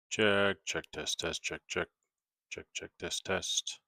Check, check, test, test, check, check, check, check, test, test.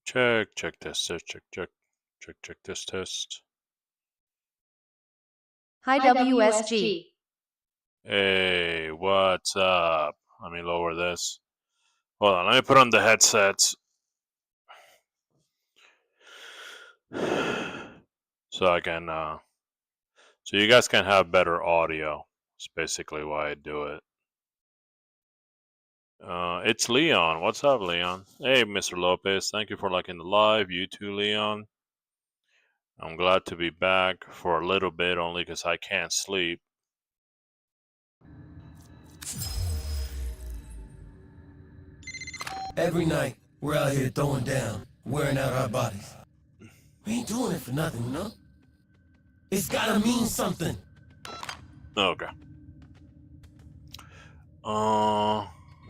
Check, check, test, test, check, check, check, check, test, test. Hi WSG. Hey, what's up? Let me lower this. Hold on, let me put on the headsets. So I can, so you guys can have better audio. That's basically why I do it. It's Leon. What's up, Leon? Hey, Mr. Lopez. Thank you for liking the live. You too, Leon. I'm glad to be back for a little bit, only because I can't sleep. Every night, we're out here throwing down, wearing out our bodies. We ain't doing it for nothing, you know? It's gotta mean something. Okay.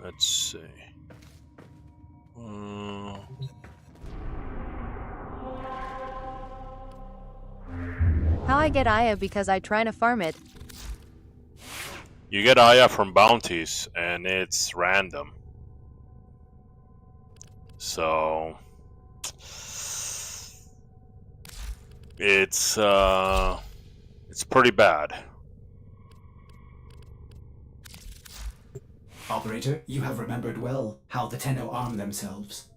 Let's see. How I get Aya because I trying to farm it. You get Aya from bounties, and it's random. So it's pretty bad. Operator, you have remembered well how the Tenno arm themselves.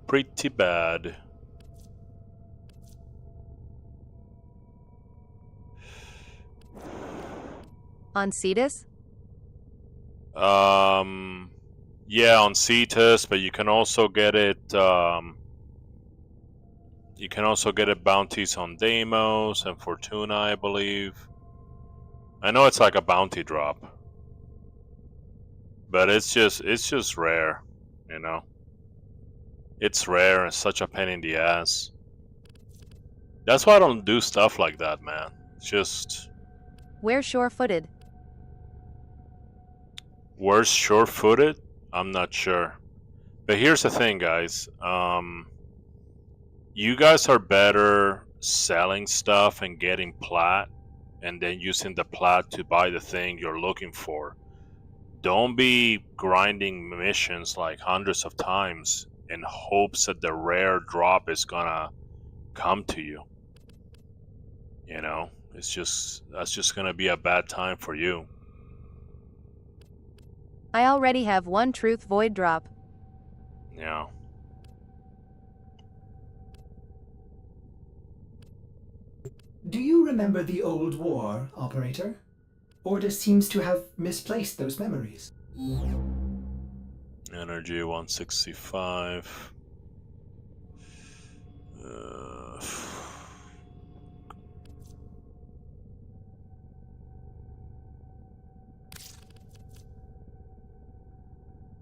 Pretty bad. On Cetus? Yeah, on Cetus, but you can also get it. You can also get it bounties on Deimos and Fortuna, I believe. I know it's like a bounty drop, but it's just rare, you know. It's rare and such a pain in the ass. That's why I don't do stuff like that, man. It's just We're sure-footed. where's sure-footed? I'm not sure. But here's the thing, guys. You guys are better selling stuff and getting plat, and then using the plat to buy the thing you're looking for. Don't be grinding missions like hundreds of times in hopes that the rare drop is gonna come to you. You know, that's just gonna be a bad time for you. I already have one truth void drop. Yeah. Do you remember the old war, Operator? Order seems to have misplaced those memories. Energy 165.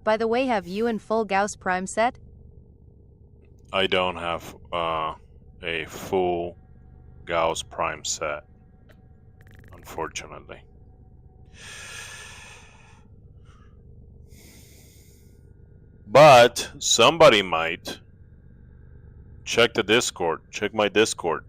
By the way, have you in full Gauss Prime set? I don't have a full Gauss Prime set, unfortunately. But somebody might. Check the Discord. Check my Discord.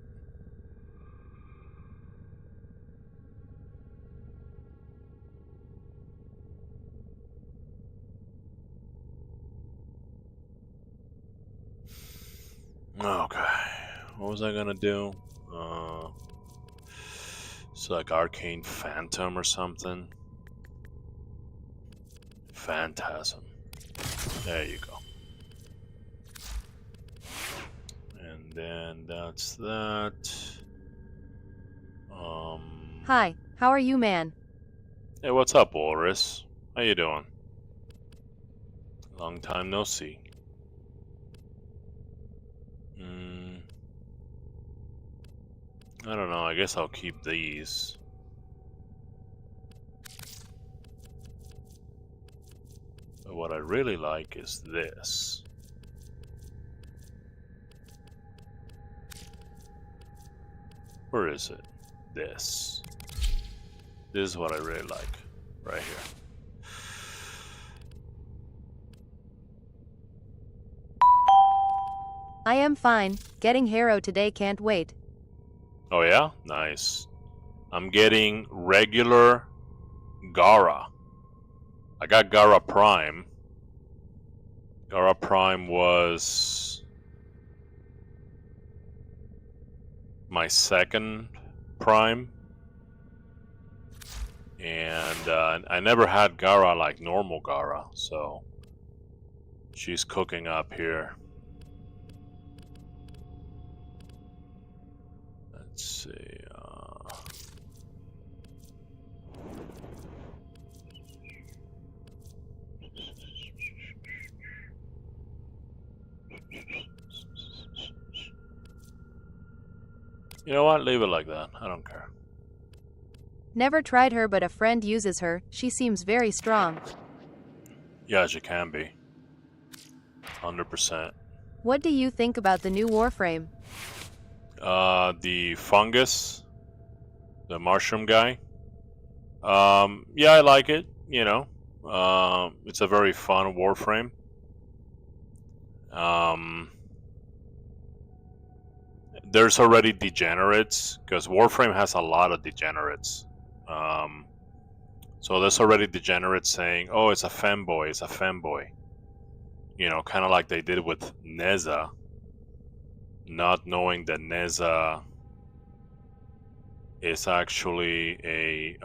Okay. What was I gonna do? It's like Arcane Phantom or something. Phantasm. There you go. And then that's that. Hi, how are you, man? Hey, what's up, Walrus? How you doing? Long time no see. I don't know, I guess I'll keep these. But what I really like is this. Where is it? This. This is what I really like. Right here. I am fine. Getting Harrow today, can't wait. Oh yeah? Nice. I'm getting regular Gara. I got Gara Prime. Gara Prime was my second Prime. And I never had Gara like normal Gara, so she's cooking up here. Let's see. You know what? Leave it like that. I don't care. Never tried her, but a friend uses her. She seems very strong. Yeah, she can be. 100%. What do you think about the new Warframe? The fungus, the mushroom guy. Yeah, I like it. You know, it's a very fun Warframe. There's already degenerates because Warframe has a lot of degenerates. So there's already degenerates saying, "Oh, it's a femboy. It's a femboy." You know, kind of like they did with Neza, not knowing that Neza is actually a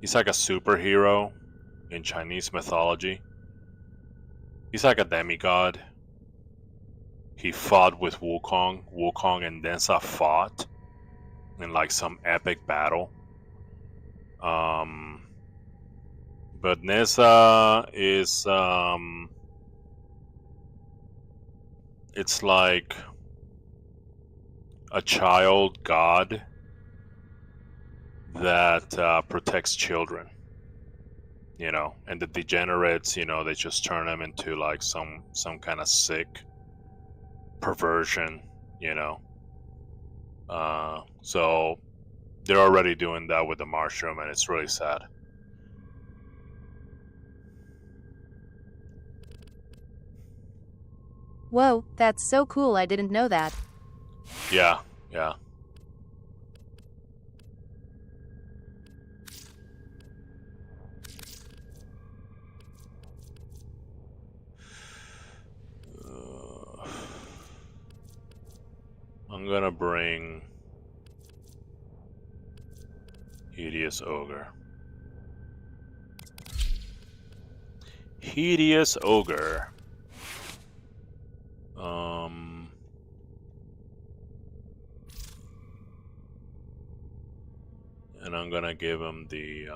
he's like a superhero in Chinese mythology. He's like a demigod. He fought with Wukong. Wukong and Neza fought in like some epic battle. But Neza is it's like a child god that protects children, you know, and the degenerates, you know, they just turn them into like some kind of sick perversion, you know. So they're already doing that with the mushroom, and it's really sad. Whoa, that's so cool, I didn't know that. Yeah, yeah. I'm gonna bring Hideous Ogre. Hideous Ogre. And I'm gonna give him the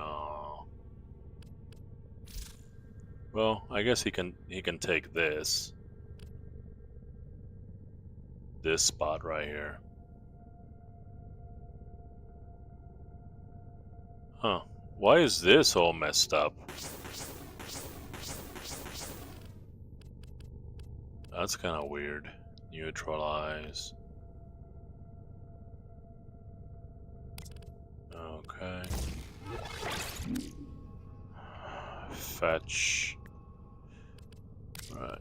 well, I guess he can take this spot right here. Huh. Why is this all messed up? That's kind of weird. Neutralize. Okay. Fetch. Right.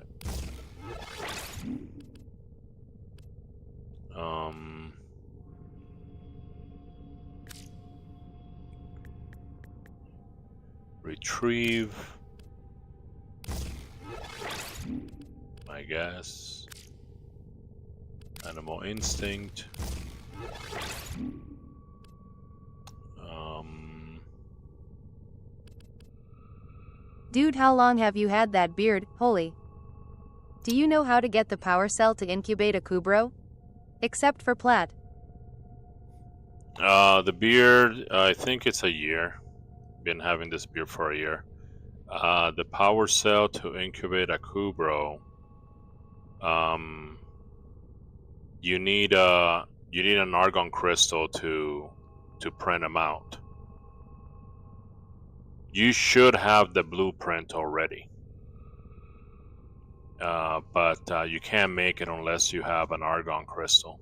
Retrieve. I guess. Animal instinct. Dude, how long have you had that beard? Holy. Do you know how to get the power cell to incubate a Kubro? Except for Plat. The beard, I think it's a year. Been having this beard for a year. The power cell to incubate a Kubro. You need an argon crystal to print them out. You should have the blueprint already, but you can't make it unless you have an argon crystal.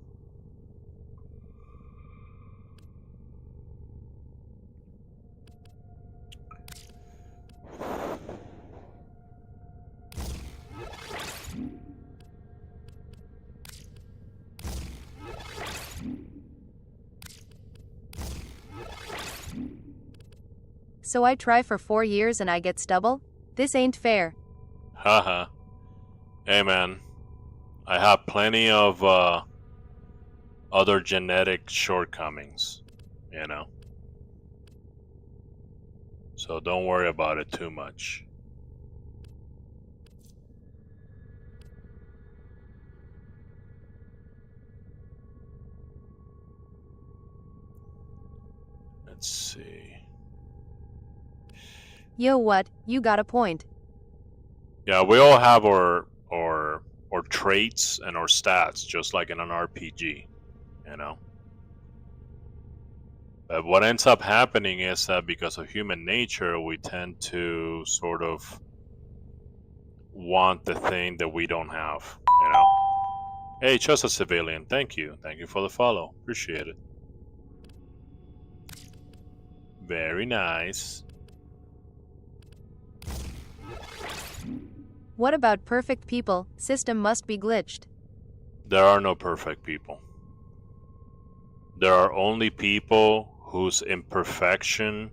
So I try for 4 years and I get stubble? This ain't fair. Haha. Hey man, I have plenty of other genetic shortcomings, you know. So don't worry about it too much. Let's see. Yo, what? You got a point. Yeah, we all have our traits and our stats, just like in an RPG, you know. But what ends up happening is that because of human nature, we tend to sort of want the thing that we don't have, you know. Hey, just a civilian. Thank you for the follow. Appreciate it. Very nice. What about perfect people? System must be glitched. There are no perfect people. There are only people whose imperfection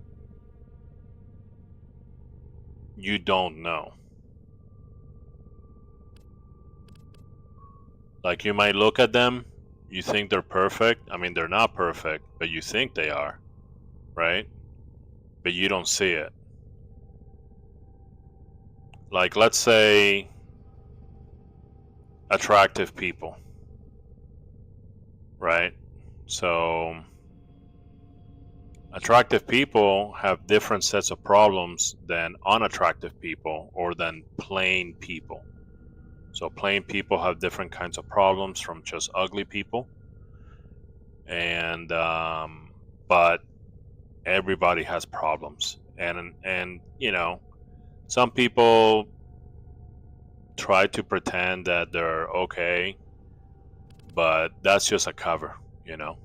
you don't know. Like, you might look at them, you think they're perfect. I mean, they're not perfect, but you think they are, right? But you don't see it. Like, let's say attractive people, right? So attractive people have different sets of problems than unattractive people or than plain people. So plain people have different kinds of problems from just ugly people, and but everybody has problems, and you know, some people try to pretend that they're okay, but that's just a cover, you know.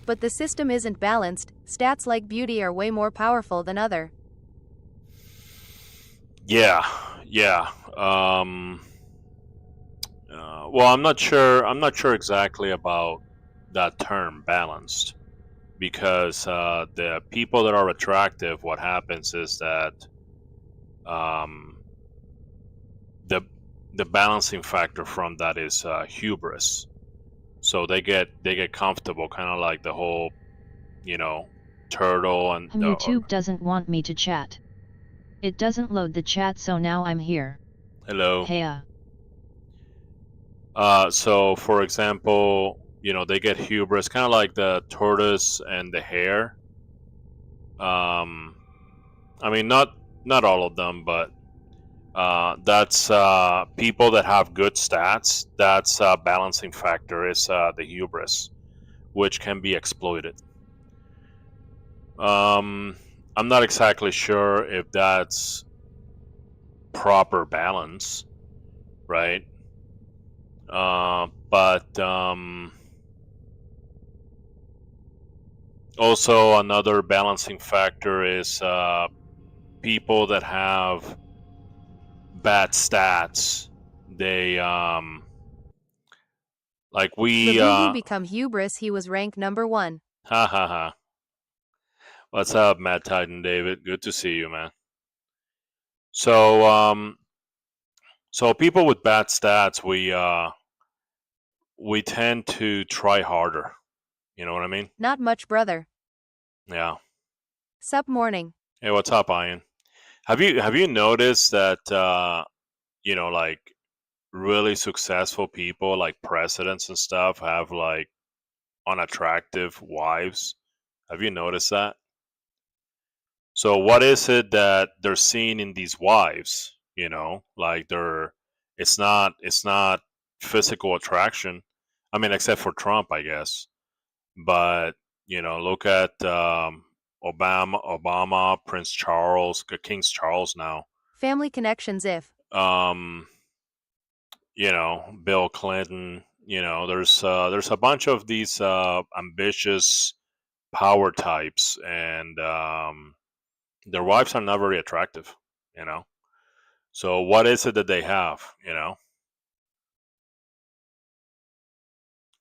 But the system isn't balanced. Stats like beauty are way more powerful than other. Yeah. Well, I'm not sure. I'm not sure exactly about that term, balanced, because the people that are attractive, what happens is that um, the balancing factor from that is hubris. So they get comfortable, kind of like the whole, you know, turtle and. YouTube doesn't want me to chat. It doesn't load the chat, so now I'm here. Hello. Hey. So for example, you know, they get hubris, kind of like the tortoise and the hare. I mean, not all of them, but that's people that have good stats. That's balancing factor is the hubris, which can be exploited. I'm not exactly sure if that's proper balance, right? But also another balancing factor is people that have bad stats. They Like we, Labubu become hubris, he was rank number 1. ha ha ha. What's up, Matt Titan David? Good to see you, man. So, so people with bad stats, we tend to try harder. You know what I mean? Not much, brother. Yeah. Sup morning. Hey, what's up, Ian? Have you noticed that you know, like really successful people, like presidents and stuff, have like unattractive wives? Have you noticed that? So what is it that they're seeing in these wives? You know, like it's not physical attraction. I mean, except for Trump, I guess. But you know, look at Obama, Prince Charles, King's Charles now. Family connections if. Um, you know, Bill Clinton. You know, there's a bunch of these ambitious power types, and their wives are not very attractive. You know, so what is it that they have? You know,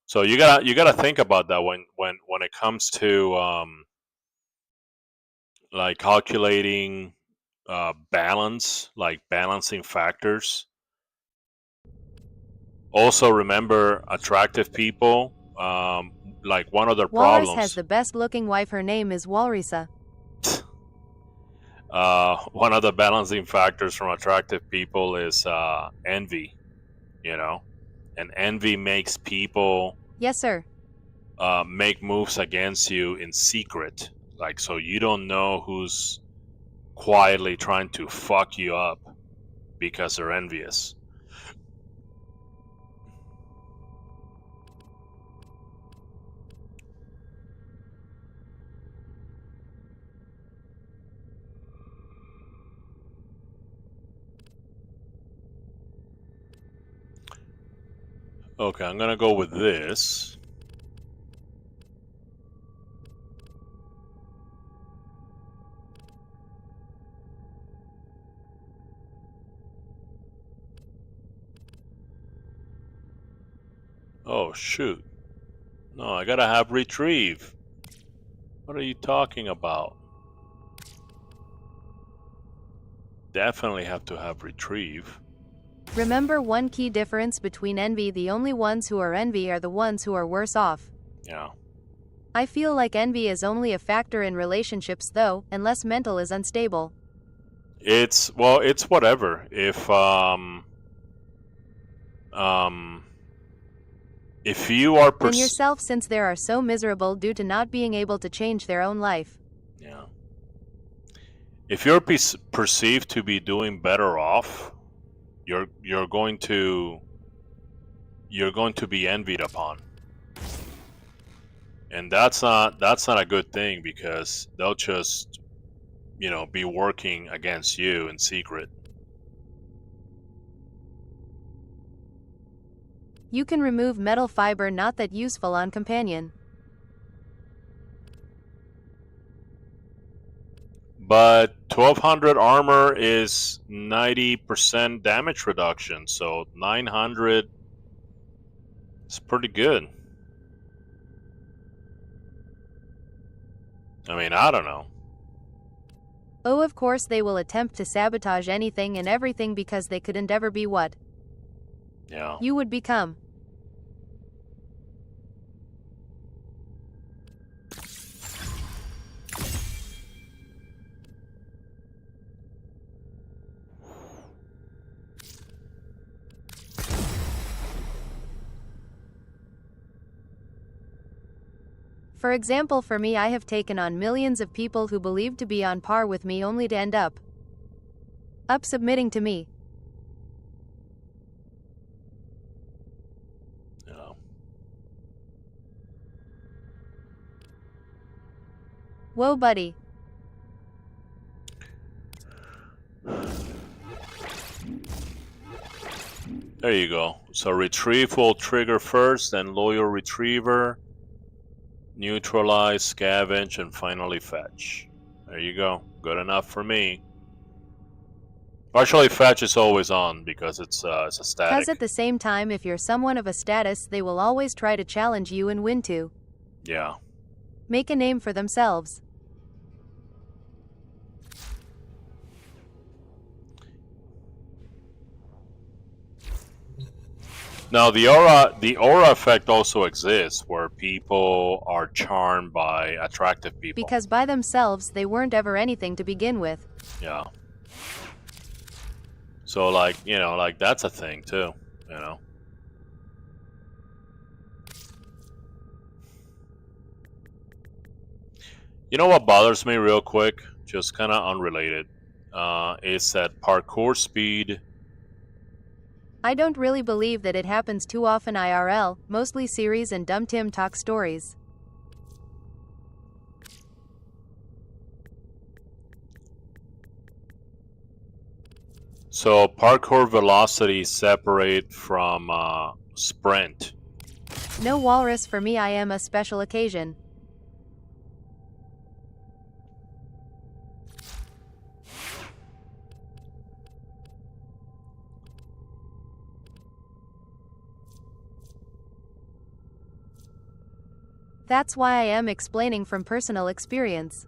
so you gotta think about that when it comes to like calculating balance, like balancing factors. Also, remember attractive people. Like one of their Walrus has problems. the best looking wife, her name is Walrisa. One of the balancing factors from attractive people is envy. You know, and envy makes people Yes, sir. make moves against you in secret. Like, so you don't know who's quietly trying to fuck you up because they're envious. Okay, I'm gonna go with this. Oh shoot. No, I gotta have retrieve. What are you talking about? Definitely have to have retrieve. Remember one key difference between envy: the only ones who are envy are the ones who are worse off. Yeah. I feel like envy is only a factor in relationships though, unless mental is unstable. It's whatever. If you are Than yourself, since they are so miserable due to not being able to change their own life. Yeah. If you're perceived to be doing better off, you're going to be envied upon. And that's not a good thing, because they'll just, you know, be working against you in secret. You can remove metal fiber, not that useful on companion. But 1200 armor is 90% damage reduction, so 900 is pretty good. I mean, I don't know. Oh, of course they will attempt to sabotage anything and everything because they couldn't ever be what Yeah. you would become. For example, for me, I have taken on millions of people who believed to be on par with me only to end up submitting to me. Yeah. Whoa, buddy. There you go. So retrieve will trigger first, then loyal retriever, neutralize, scavenge, and finally fetch. There you go. Good enough for me. Actually, fetch is always on because it's a Cause static. at the same time, if you're someone of a status, they will always try to challenge you and win to Yeah. make a name for themselves. Now the aura effect also exists where people are charmed by attractive people. Because by themselves, they weren't ever anything to begin with. Yeah. So like, you know, like that's a thing too, you know. You know what bothers me real quick, just kind of unrelated, is that parkour speed. I don't really believe that it happens too often IRL, mostly series and dumb Tim talk stories. So parkour velocity separate from sprint. No walrus for me, I am a special occasion. That's why I am explaining from personal experience.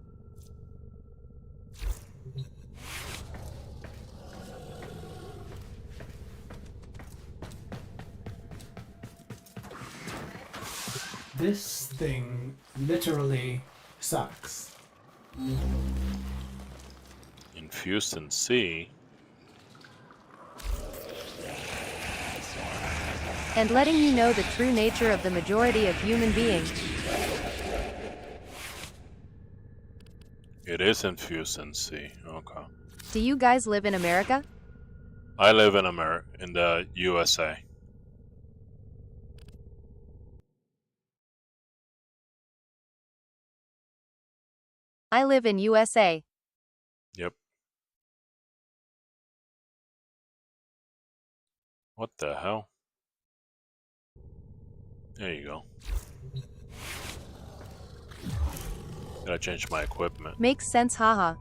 This thing literally sucks. Infused in C. And letting you know the true nature of the majority of human beings. It is infused in C. Okay. Do you guys live in America? I live in in the USA. I live in USA. Yep. What the hell? There you go. Gotta change my equipment. Makes sense, haha.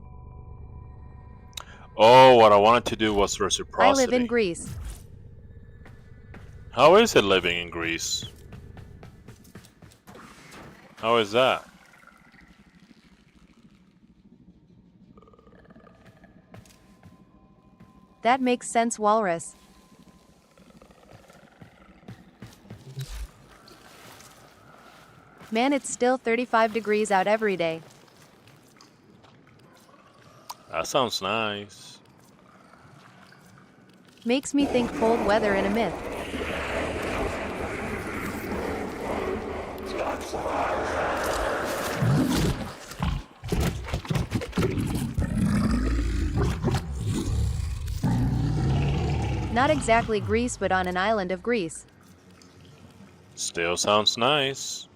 Oh, what I wanted to do was reciprocity. I live in Greece. How is it living in Greece? How is that? That makes sense, walrus. Man, it's still 35 degrees out every day. That sounds nice. Makes me think cold weather in a myth. Not exactly Greece, but on an island of Greece. Still sounds nice.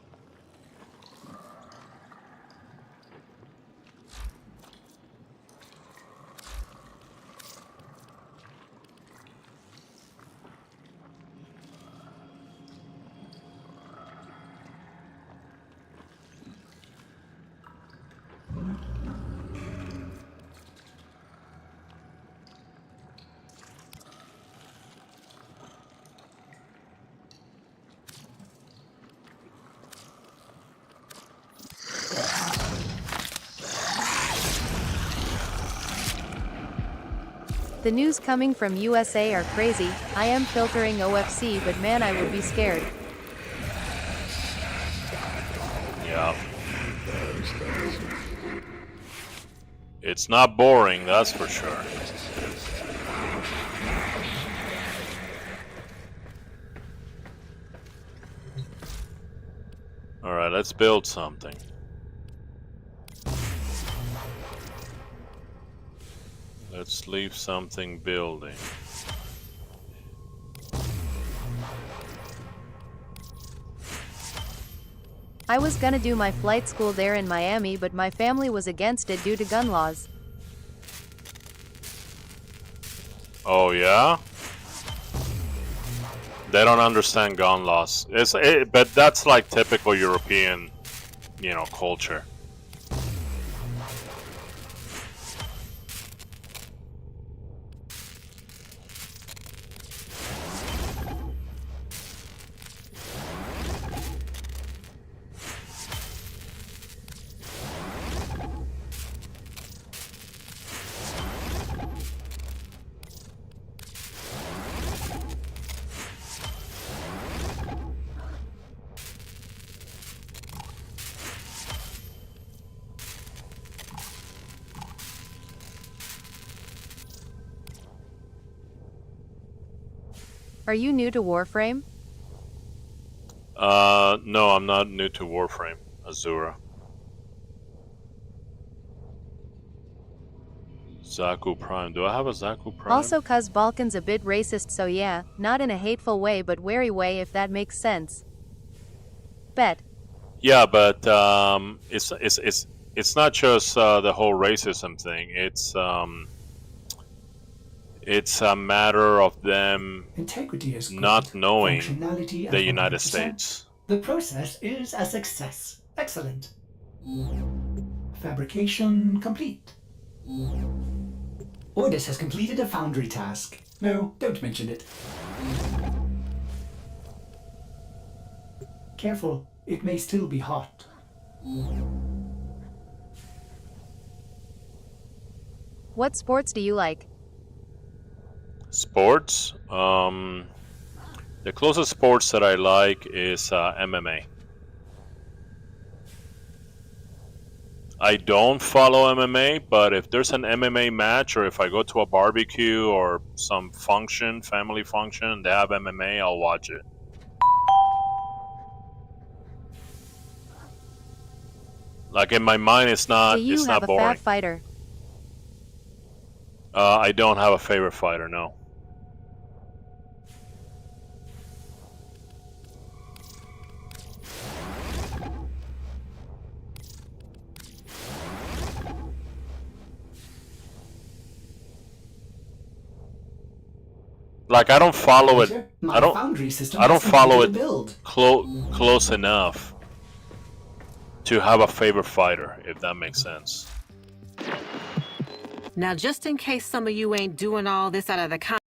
The news coming from USA are crazy. I am filtering OFC, but man, I would be scared. Yeah. It's not boring, that's for sure. Alright, let's build something. Let's leave something building. I was gonna do my flight school there in Miami, but my family was against it due to gun laws. Oh yeah? They don't understand gun laws. But that's like typical European, you know, culture. Are you new to Warframe? No, I'm not new to Warframe, Azura. Zaku Prime. Do I have a Zaku Prime? Also cuz Balkan's a bit racist, so yeah, not in a hateful way but wary way, if that makes sense. Bet. Yeah, but it's not just the whole racism thing. It's a matter of them Integrity is good. not knowing Functionality at the United 100%. States. The process is a success. Excellent. Fabrication complete. Ordis has completed a foundry task. No, don't mention it. Careful, it may still be hot. What sports do you like? Sports. The closest sports that I like is MMA. I don't follow MMA, but if there's an MMA match, or if I go to a barbecue or some function, family function, and they have MMA, I'll watch it. Like in my mind, it's not. Do you It's have not a boring. fat fighter? I don't have a favorite fighter. No. Like I don't follow it. My I don't. foundry system I don't has follow completed it a build. close enough to have a favorite fighter, if that makes sense. Now, just in case some of you ain't doing all this out of the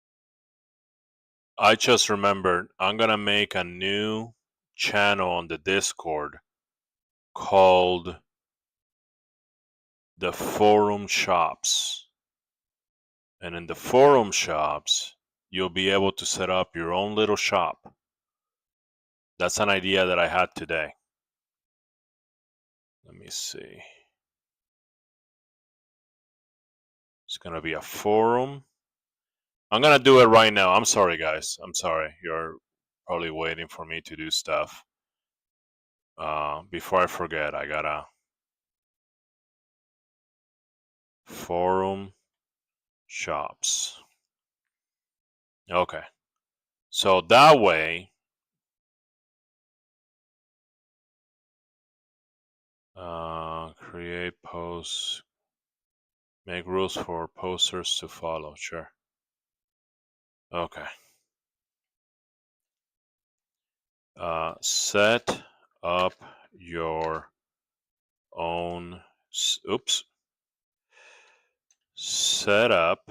I just remembered I'm gonna make a new channel on the Discord called the Forum Shops. And in the Forum Shops, you'll be able to set up your own little shop. That's an idea that I had today. Let me see. It's gonna be a forum. I'm gonna do it right now. I'm sorry, guys. I'm sorry. You're probably waiting for me to do stuff. Before I forget, I gotta Forum Shops. Okay. So that way, create posts, make rules for posters to follow. Sure. Okay. Set up your own. Oops. Set up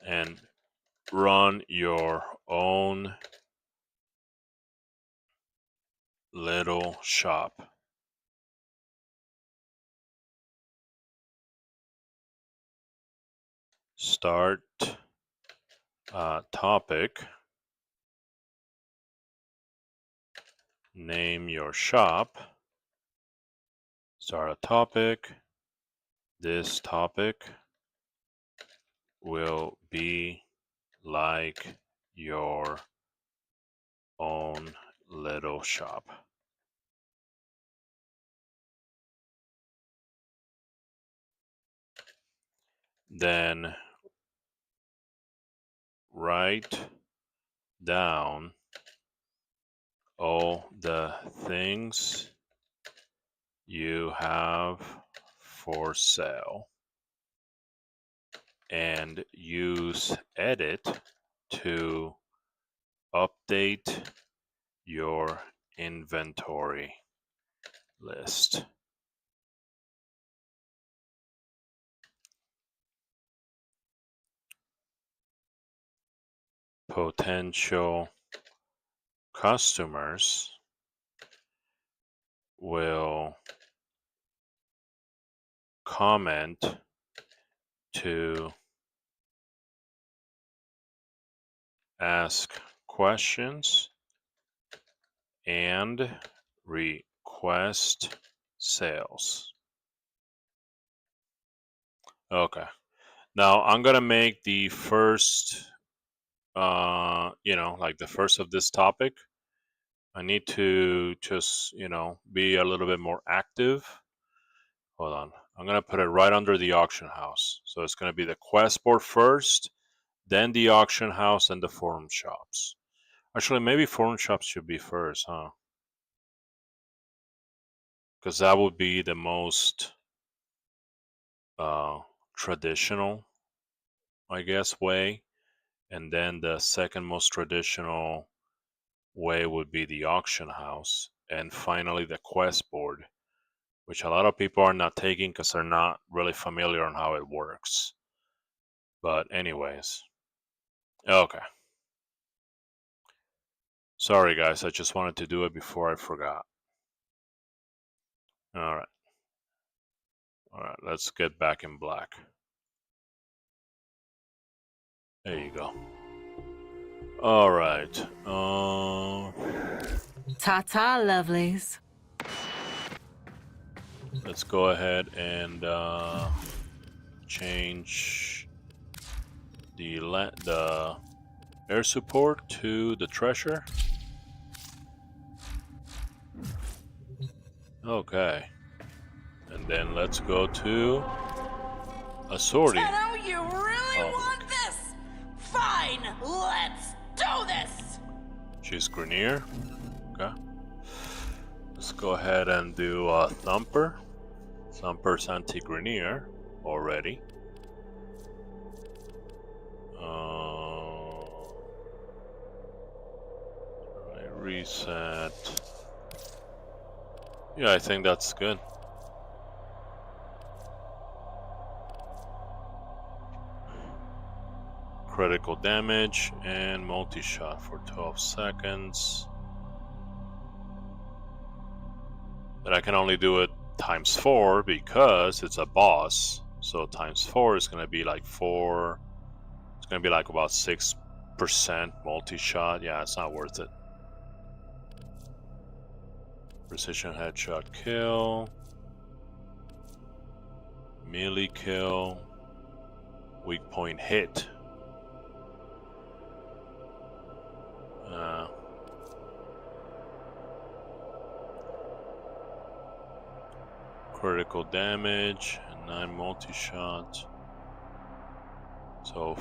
and run your own little shop. Start topic. Name your shop. Start a topic. This topic will be like your own little shop. Then write down all the things you have for sale and use edit to update your inventory list. Potential customers will comment to ask questions and request sales. Okay. Now I'm gonna make the first you know, like the first of this topic. I need to just, you know, be a little bit more active. Hold on. I'm going to put it right under the auction house. So it's going to be the quest board first, then the auction house, and the forum shops. Actually, maybe forum shops should be first, huh? Because that would be the most traditional, I guess, way. And then the second most traditional way would be the auction house. And finally, the quest board, which a lot of people are not taking because they're not really familiar on how it works. But anyways, okay. Sorry guys, I just wanted to do it before I forgot. Alright. Alright, let's get back in black. There you go. Alright. Ta-ta, lovelies. Let's go ahead and change the air support to the treasure. Okay. And then let's go to a sortie. Tenno, you really want this? Fine, let's do this! She's Grenier. Okay. Let's go ahead and do Thumper. Thumper's anti-Grenier already. Reset. Yeah, I think that's good. Critical damage and multi-shot for 12 seconds. But I can only do it times 4 because it's a boss. So times 4 is going to be like 4. It's going to be like about 6% multi-shot. Yeah, it's not worth it. Precision headshot kill. Melee kill. Weak point hit. Critical damage and 9 multi-shot. So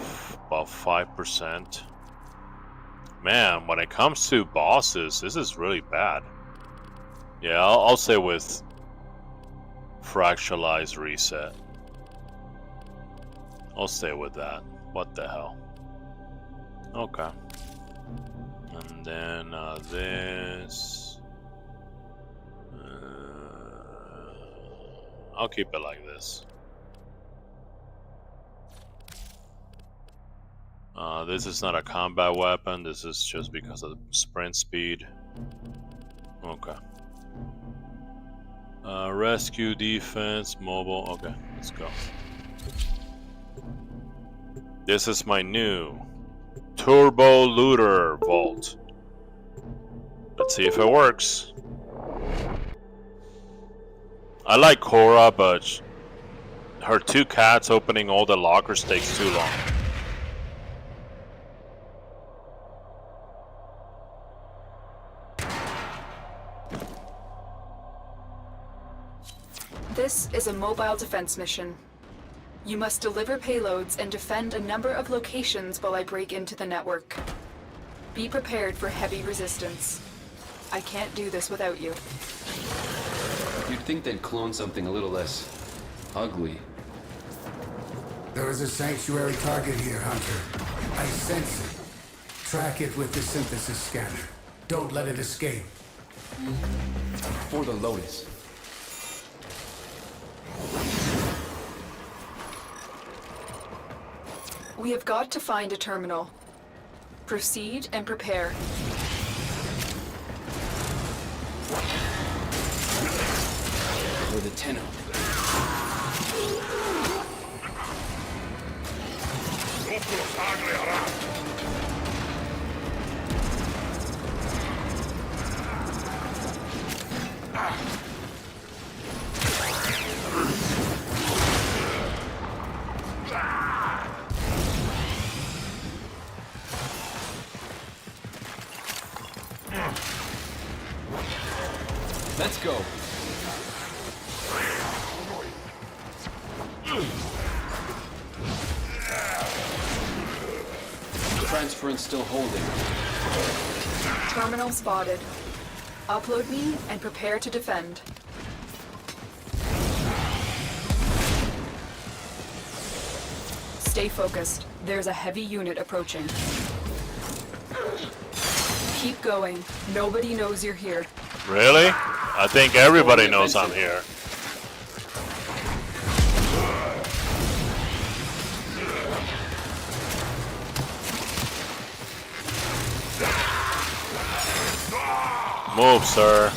about 5%. Man, when it comes to bosses, this is really bad. Yeah, I'll say with fractalized reset. I'll stay with that. What the hell? Okay. And then this. I'll keep it like this. This is not a combat weapon. This is just because of sprint speed. Okay. Rescue, defense, mobile. Okay, let's go. This is my new Turbo Looter Vault. Let's see if it works. I like Cora, but her 2 cats opening all the lockers takes too long. This is a mobile defense mission. You must deliver payloads and defend a number of locations while I break into the network. Be prepared for heavy resistance. I can't do this without you. You'd think they'd clone something a little less ugly. There is a sanctuary target here, Hunter. I sense it. Track it with the synthesis scanner. Don't let it escape. For the Lotus. We have got to find a terminal. Proceed and prepare. For the tenno. Let's go. Transference still holding. Terminal spotted. Upload me and prepare to defend. Stay focused. There's a heavy unit approaching. Keep going. Nobody knows you're here. Really? I think everybody knows I'm here. Move, sir.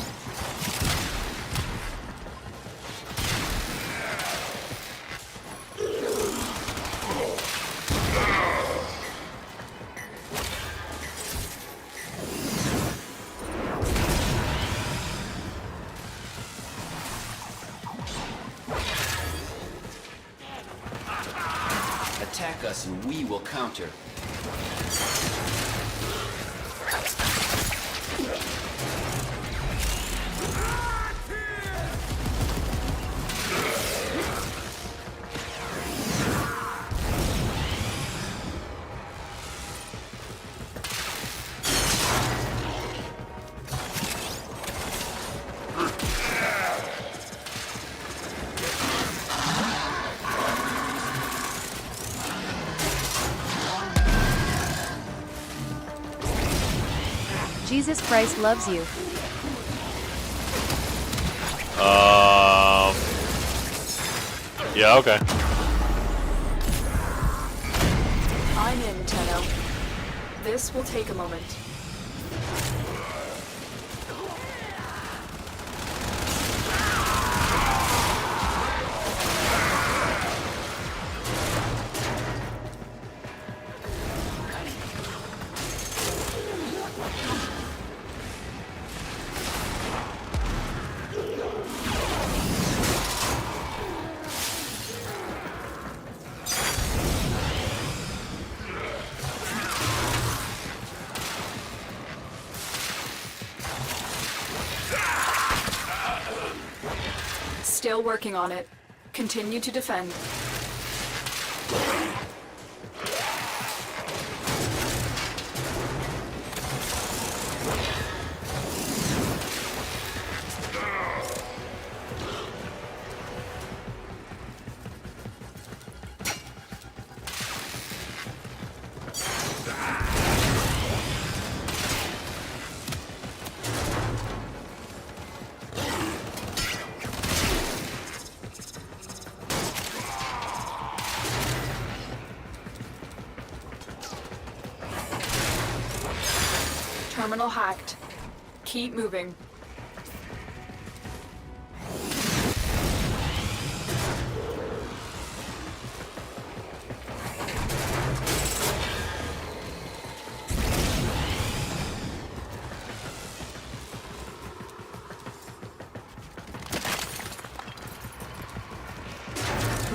Attack us and we will counter. Jesus Christ loves you. Yeah, okay. I'm in, Tenno. This will take a moment. Still working on it. Continue to defend. Terminal hacked. Keep moving.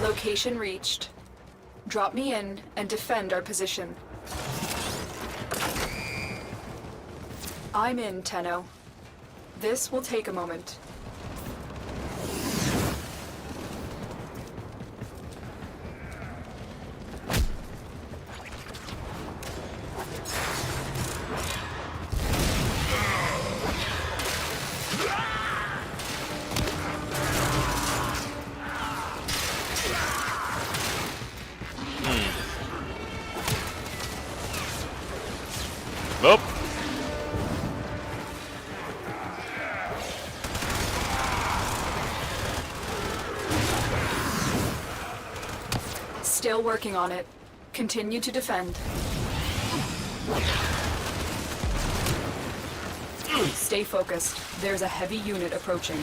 Location reached. Drop me in and defend our position. I'm in, Tenno. This will take a moment. Nope. Still working on it. Continue to defend. Stay focused. There's a heavy unit approaching.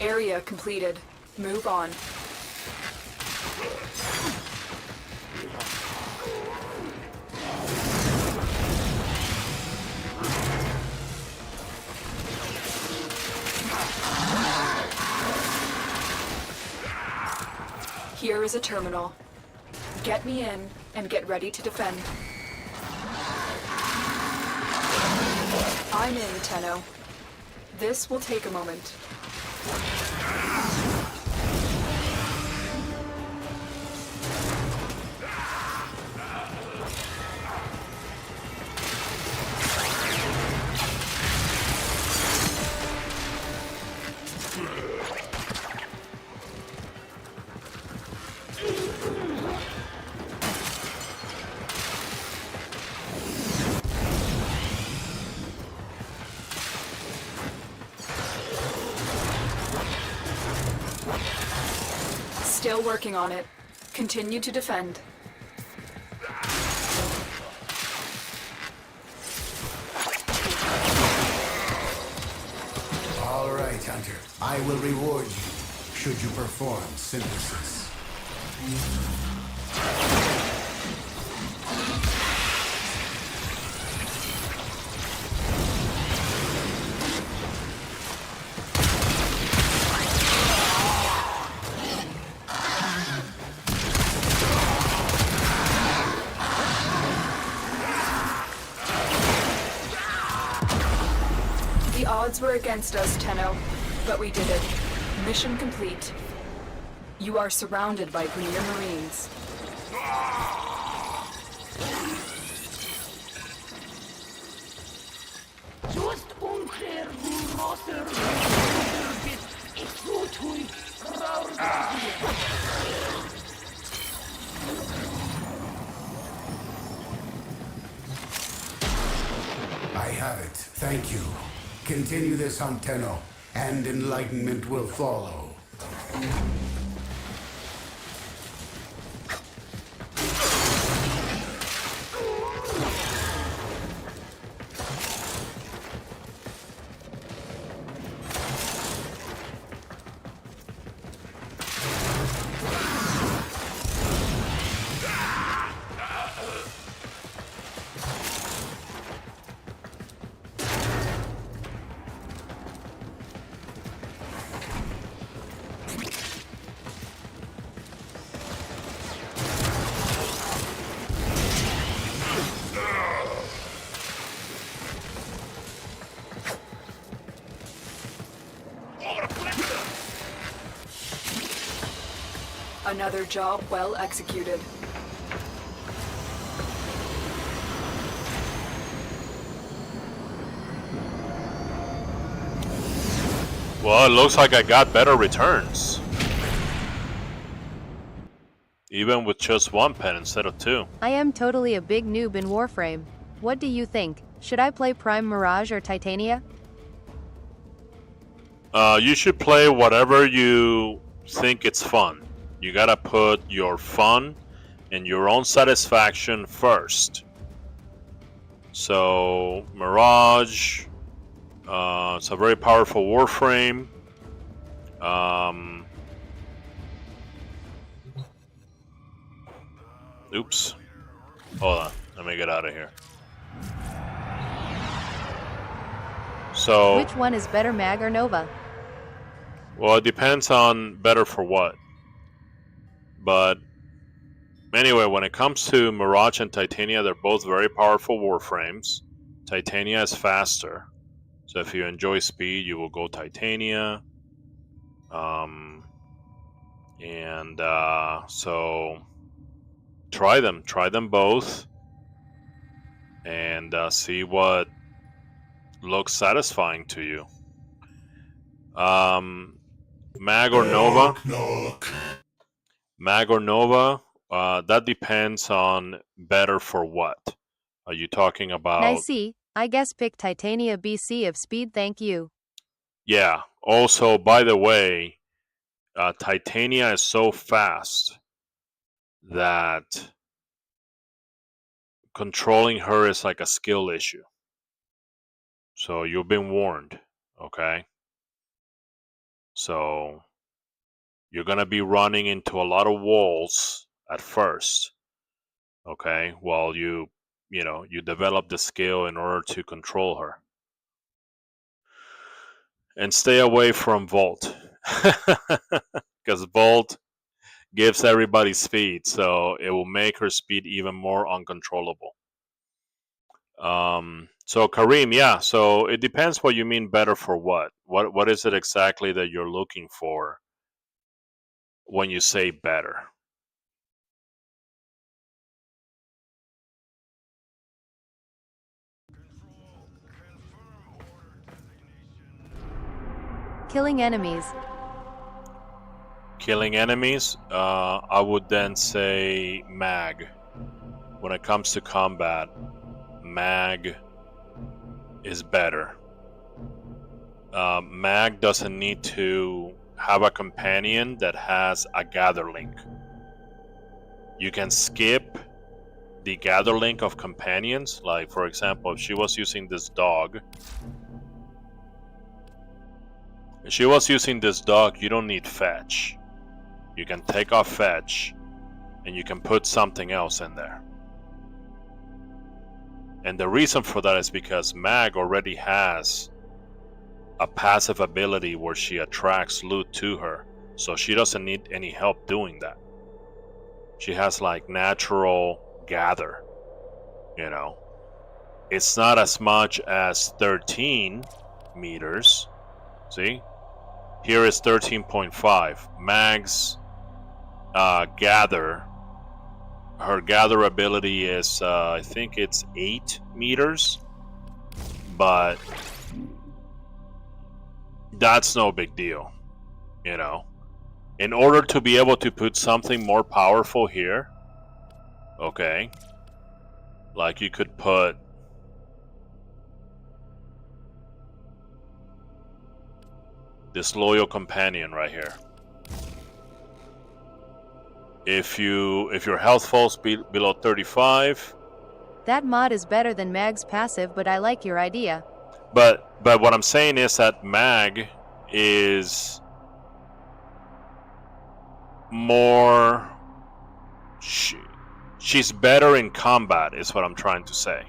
Area completed. Move on. Here is a terminal. Get me in and get ready to defend. I'm in, Tenno. This will take a moment. Still working on it. Continue to defend. All right, Hunter. I will reward you should you perform synthesis. The odds were against us, Tenno, but we did it. Mission complete. You are surrounded by Premier Marines. Just unclear wie Wasser wird. Ich so tue. I have it. Thank you. Continue this on Tenno, and enlightenment will follow. Another job well executed. Well, it looks like I got better returns. Even with just one pen instead of two. I am totally a big noob in Warframe. What do you think? Should I play Prime Mirage or Titania? You should play whatever you think it's fun. You gotta put your fun and your own satisfaction first. So, Mirage, it's a very powerful Warframe. Oops. Hold on. Let me get out of here. So, Which one is better, Mag or Nova? well, it depends on better for what. But anyway, when it comes to Mirage and Titania, they're both very powerful Warframes. Titania is faster. So if you enjoy speed, you will go Titania. So try them both, and see what looks satisfying to you. Mag or Nova? Mag or Nova? That depends on better for what. Are you talking about? I see. I guess pick Titania BC of speed, thank you. Yeah. Also, by the way, Titania is so fast that controlling her is like a skill issue. So you've been warned, okay? So you're gonna be running into a lot of walls at first. Okay, while you develop the skill in order to control her. And stay away from Volt. Because Volt gives everybody speed, so it will make her speed even more uncontrollable. So Kareem, yeah, so it depends what you mean better for what. What is it exactly that you're looking for when you say better? Killing enemies. Killing enemies, I would then say mag. When it comes to combat, mag is better. Mag doesn't need to have a companion that has a gather link. You can skip the gather link of companions. Like, for example, if she was using this dog, you don't need fetch. You can take off fetch and you can put something else in there. And the reason for that is because mag already has a passive ability where she attracts loot to her, so she doesn't need any help doing that. She has like natural gather, you know. It's not as much as 13 meters. See? Here is 13.5. Mag's gather, her gather ability is, I think it's 8 meters, but that's no big deal, you know. In order to be able to put something more powerful here, okay, like you could put this loyal companion right here. If your health falls below 35, That mod is better than mag's passive, but I like your idea. but what I'm saying is that mag is more, she's better in combat is what I'm trying to say.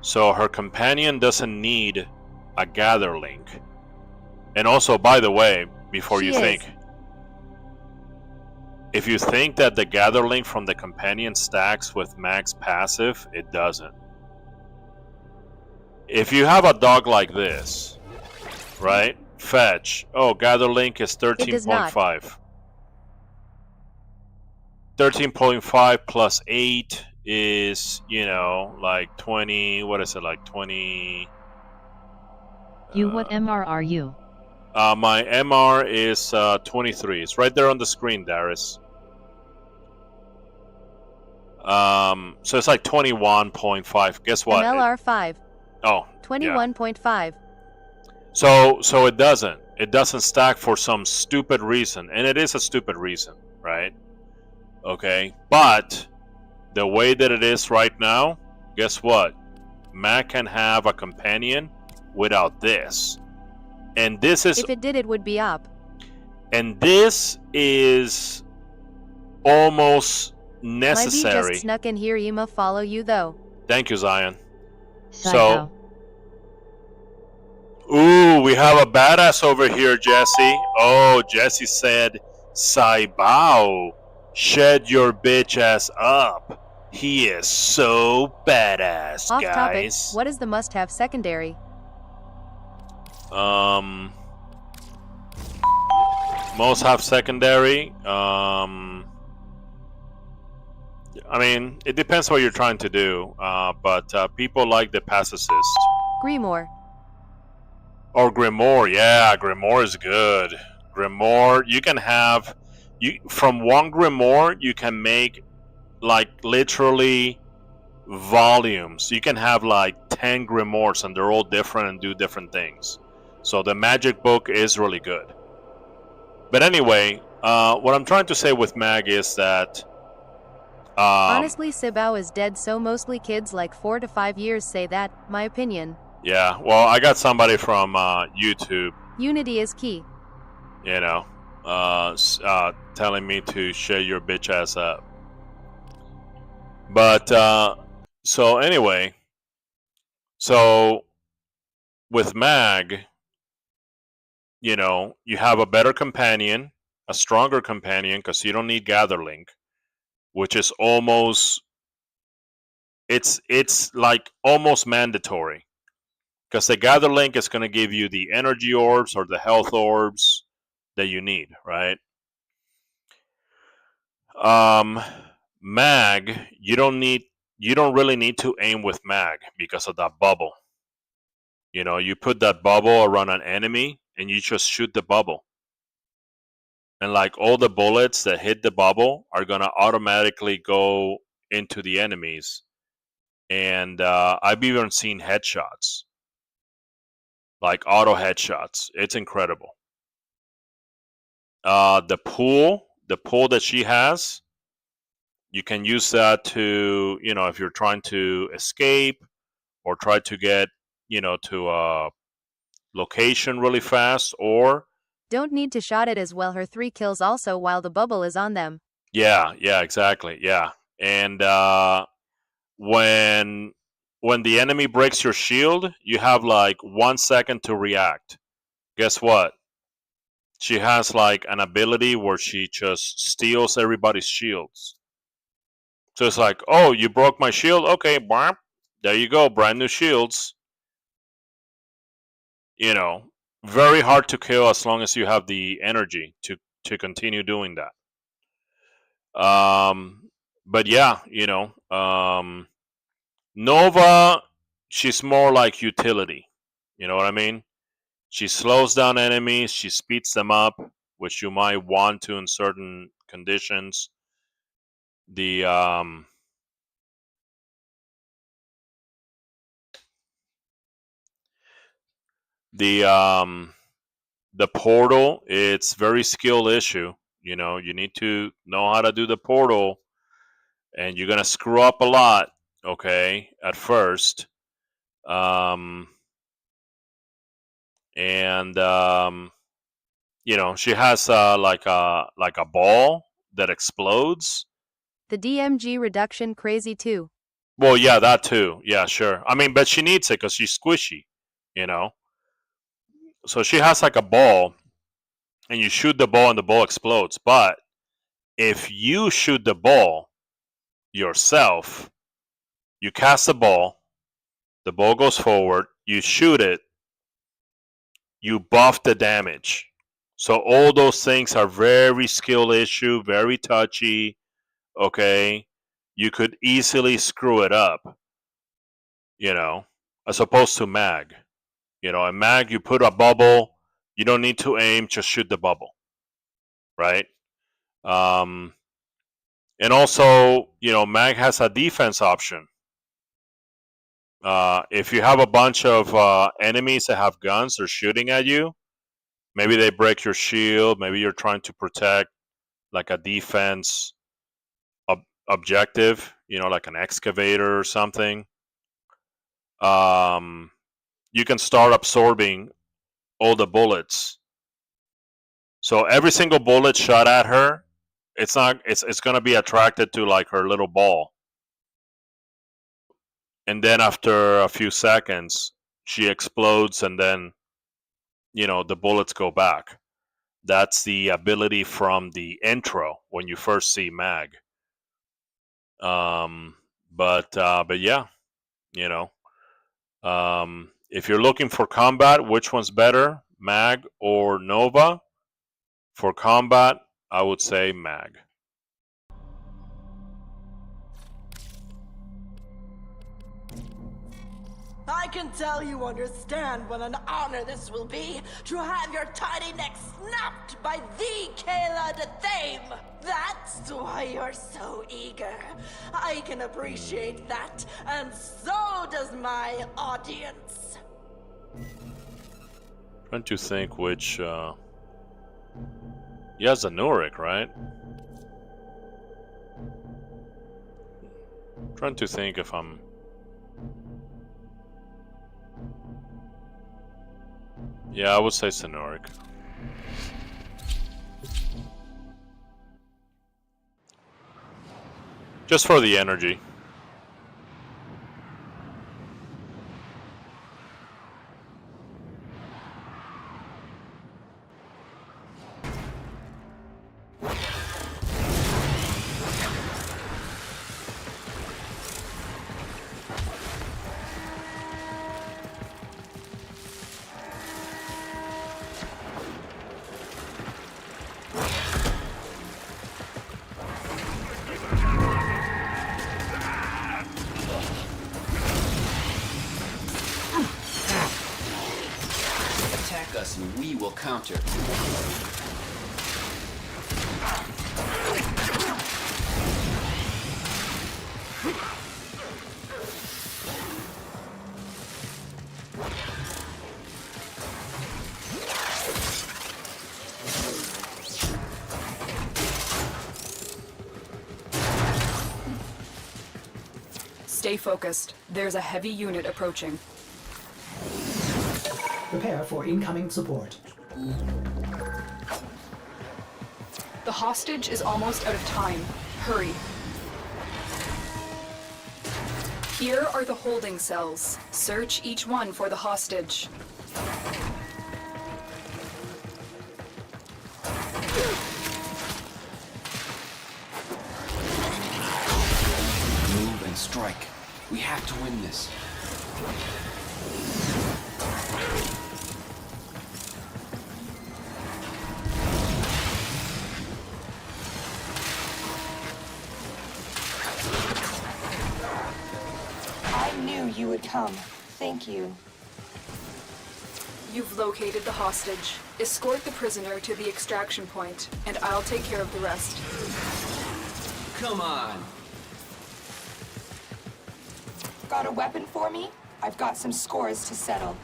So her companion doesn't need a gather link. And also, by the way, before you think, if you think that the gather link from the companion stacks with mag's passive, it doesn't. If you have a dog like this, right? Fetch. Oh, gather link is 13.5. 13.5 plus 8 is, like 20. What is it, like 20? What MR are you? My MR is 23. It's right there on the screen, Darius. So it's like 21.5. Guess what? MLR 5. Oh, 21.5. So it doesn't stack for some stupid reason, and it is a stupid reason, right? Okay, but the way that it is right now, guess what? Mac can have a companion without this. And this is... If it did, it would be up. And this is almost necessary. My bee just snuck in here. Yuma follow you, though. Thank you, Zion. So... Ooh, we have a badass over here, Jesse. Oh, Jesse said, Saibao, shed your bitch ass up. He is so badass, Off guys. Topic, what is the must-have secondary? Most have secondary. I mean, it depends what you're trying to do. But people like the pass assist. Grimoire. Or Grimoire, yeah, Grimoire is good. Grimoire, you can have, from one Grimoire, you can make, like, literally volumes. You can have, like, 10 Grimoires, and they're all different and do different things. So the magic book is really good. But anyway, what I'm trying to say with mag is that... honestly, Sibao is dead, so mostly kids like 4 to 5 years say that, my opinion. Yeah, well, I got somebody from YouTube. Unity is key. You know, telling me to shut your bitch ass up. But so anyway, so with Mag, you know, you have a better companion, a stronger companion, because you don't need Gatherlink, which is almost it's like almost mandatory, because the Gatherlink is going to give you the energy orbs or the health orbs that you need, right? Mag, you don't really need to aim with Mag because of that bubble. You know, you put that bubble around an enemy and you just shoot the bubble. And like all the bullets that hit the bubble are gonna automatically go into the enemies. And I've even seen headshots, like auto headshots. It's incredible. The pool that she has, you can use that to, you know, if you're trying to escape or try to get, you know, to a location really fast, or Don't need to shot it as well. Her 3 kills also while the bubble is on them. yeah, exactly, yeah. And when the enemy breaks your shield, you have like 1 second to react. Guess what? She has like an ability where she just steals everybody's shields. So it's like, oh, you broke my shield? Okay, bam, there you go, brand new shields. You know, very hard to kill as long as you have the energy to continue doing that. But yeah, you know, Nova, she's more like utility. You know what I mean? She slows down enemies, she speeds them up, which you might want to in certain conditions. The the um the portal, it's very skill issue. You know, you need to know how to do the portal, and you're gonna screw up a lot, okay, at first. Um and you know, she has like a ball that explodes. The DMG reduction crazy too. Well, yeah, that too. Yeah, sure. I mean, but she needs it because she's squishy, you know. So she has like a ball, and you shoot the ball, and the ball explodes. But if you shoot the ball yourself, you cast the ball goes forward, you shoot it, you buff the damage. So all those things are very skill issue, very touchy. Okay, you could easily screw it up, you know, as opposed to Mag. You know, in Mag, you put a bubble, you don't need to aim, just shoot the bubble, right? And also, you know, Mag has a defense option. If you have a bunch of enemies that have guns, they're shooting at you, maybe they break your shield, maybe you're trying to protect like a defense objective, you know, like an excavator or something. You can start absorbing all the bullets. So every single bullet shot at her, it's gonna be attracted to like her little ball. And then after a few seconds, she explodes, and then, you know, the bullets go back. That's the ability from the intro when you first see Mag. But yeah, you know, if you're looking for combat, which one's better, Mag or Nova? For combat, I would say Mag. I can tell you understand what an honor this will be to have your tiny neck snapped by the Kayla de Thame. That's why you're so eager. I can appreciate that, and so does my audience. Trying to think which. Yeah, Zanurik, right? Trying to think if I'm. Yeah, I would say Zanurik. Just for the energy. Attack us and we will counter. Stay focused. There's a heavy unit approaching. Prepare for incoming support. The hostage is almost out of time. Hurry. Here are the holding cells. Search each one for the hostage. Move and strike. We have to win this. I knew you would come. Thank you. You've located the hostage. Escort the prisoner to the extraction point, and I'll take care of the rest. Come on. Got a weapon for me? I've got some scores to settle.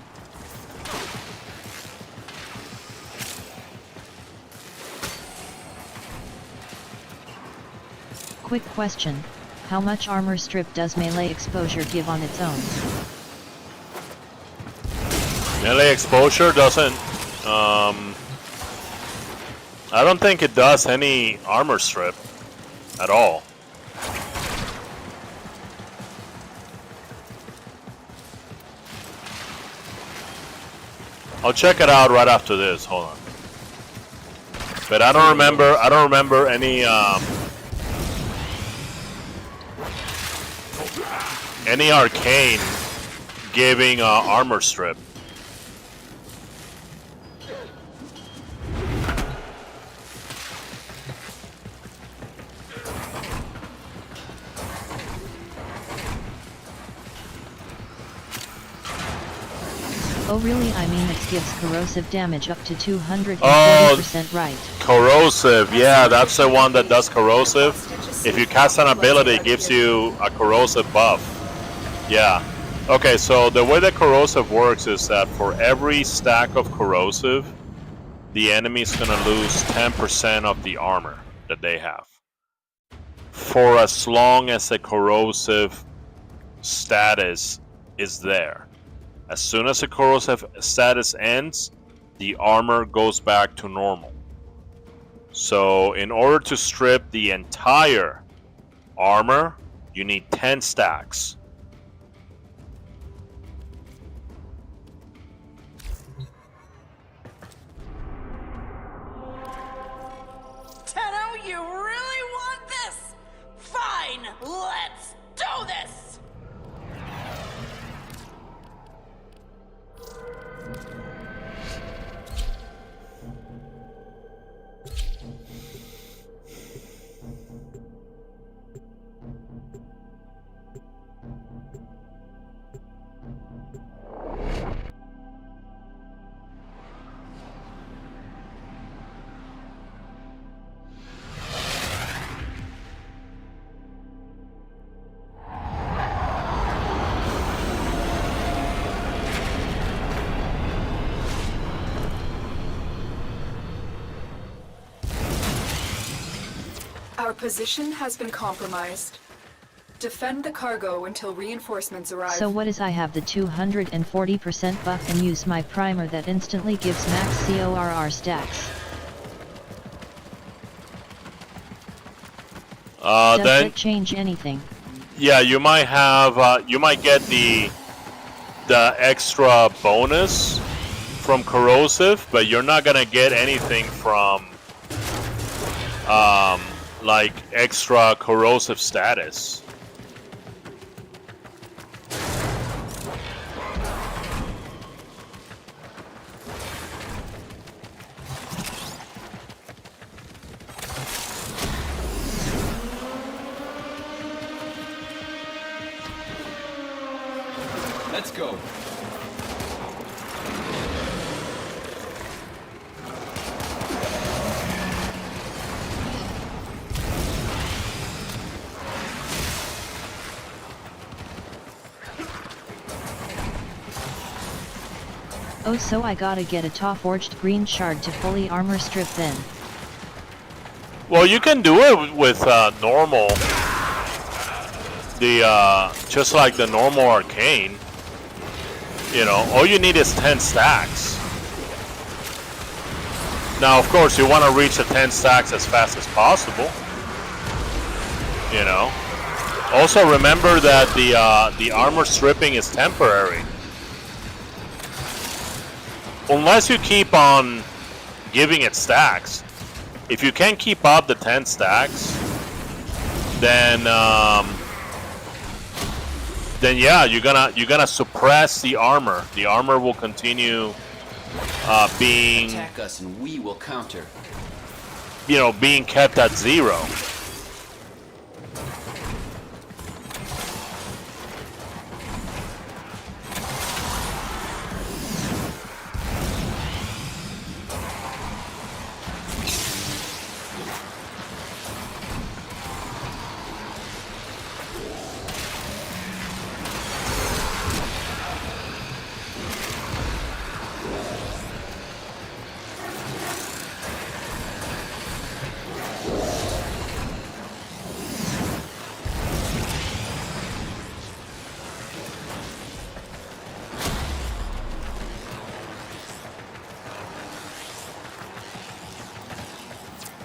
Quick question. How much armor strip does melee exposure give on its own? Melee exposure doesn't. I don't think it does any armor strip at all. I'll check it out right after this. Hold on. But I don't remember. I don't remember any arcane giving armor strip. Oh really, I mean it gives corrosive damage up to 240%, right? Corrosive, yeah, that's the one that does corrosive. If you cast an ability, it gives you a corrosive buff. Yeah. Okay, so the way that corrosive works is that for every stack of corrosive, the enemy is going to lose 10% of the armor that they have. For as long as the corrosive status is there. As soon as the corrosive status ends, the armor goes back to normal. So in order to strip the entire armor, you need 10 stacks. Tenno, you really want this? Fine, let's do this! Our position has been compromised. Defend the cargo until reinforcements arrive. So what is I have the 240% buff and use my primer that instantly gives max CORR stacks. Does then it change anything? yeah, you might have you might get the extra bonus from corrosive, but you're not gonna get anything from like extra corrosive status. Let's go. Oh, so I gotta get a forged green shard to fully armor strip then. Well, you can do it with normal, just like the normal arcane. You know, all you need is 10 stacks. Now, of course, you want to reach the 10 stacks as fast as possible. You know. Also, remember that the armor stripping is temporary. Unless you keep on giving it stacks. If you can't keep up the 10 stacks, then yeah, you're gonna suppress the armor. The armor will continue being, Attack us and we will counter. you know, being kept at 0.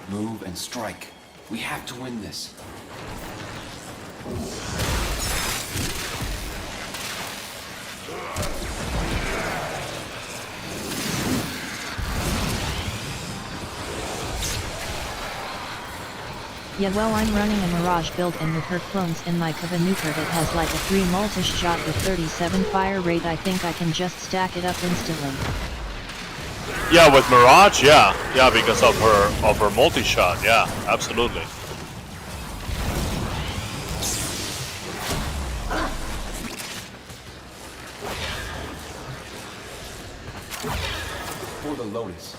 Move and strike. We have to win this. Yeah, well, I'm running a Mirage build, and with her clones in my Kava nuker that has like a 3 multi-shot with 37 fire rate, I think I can just stack it up instantly. Yeah, with Mirage, yeah, because of her multi-shot, yeah, absolutely. For the Lotus.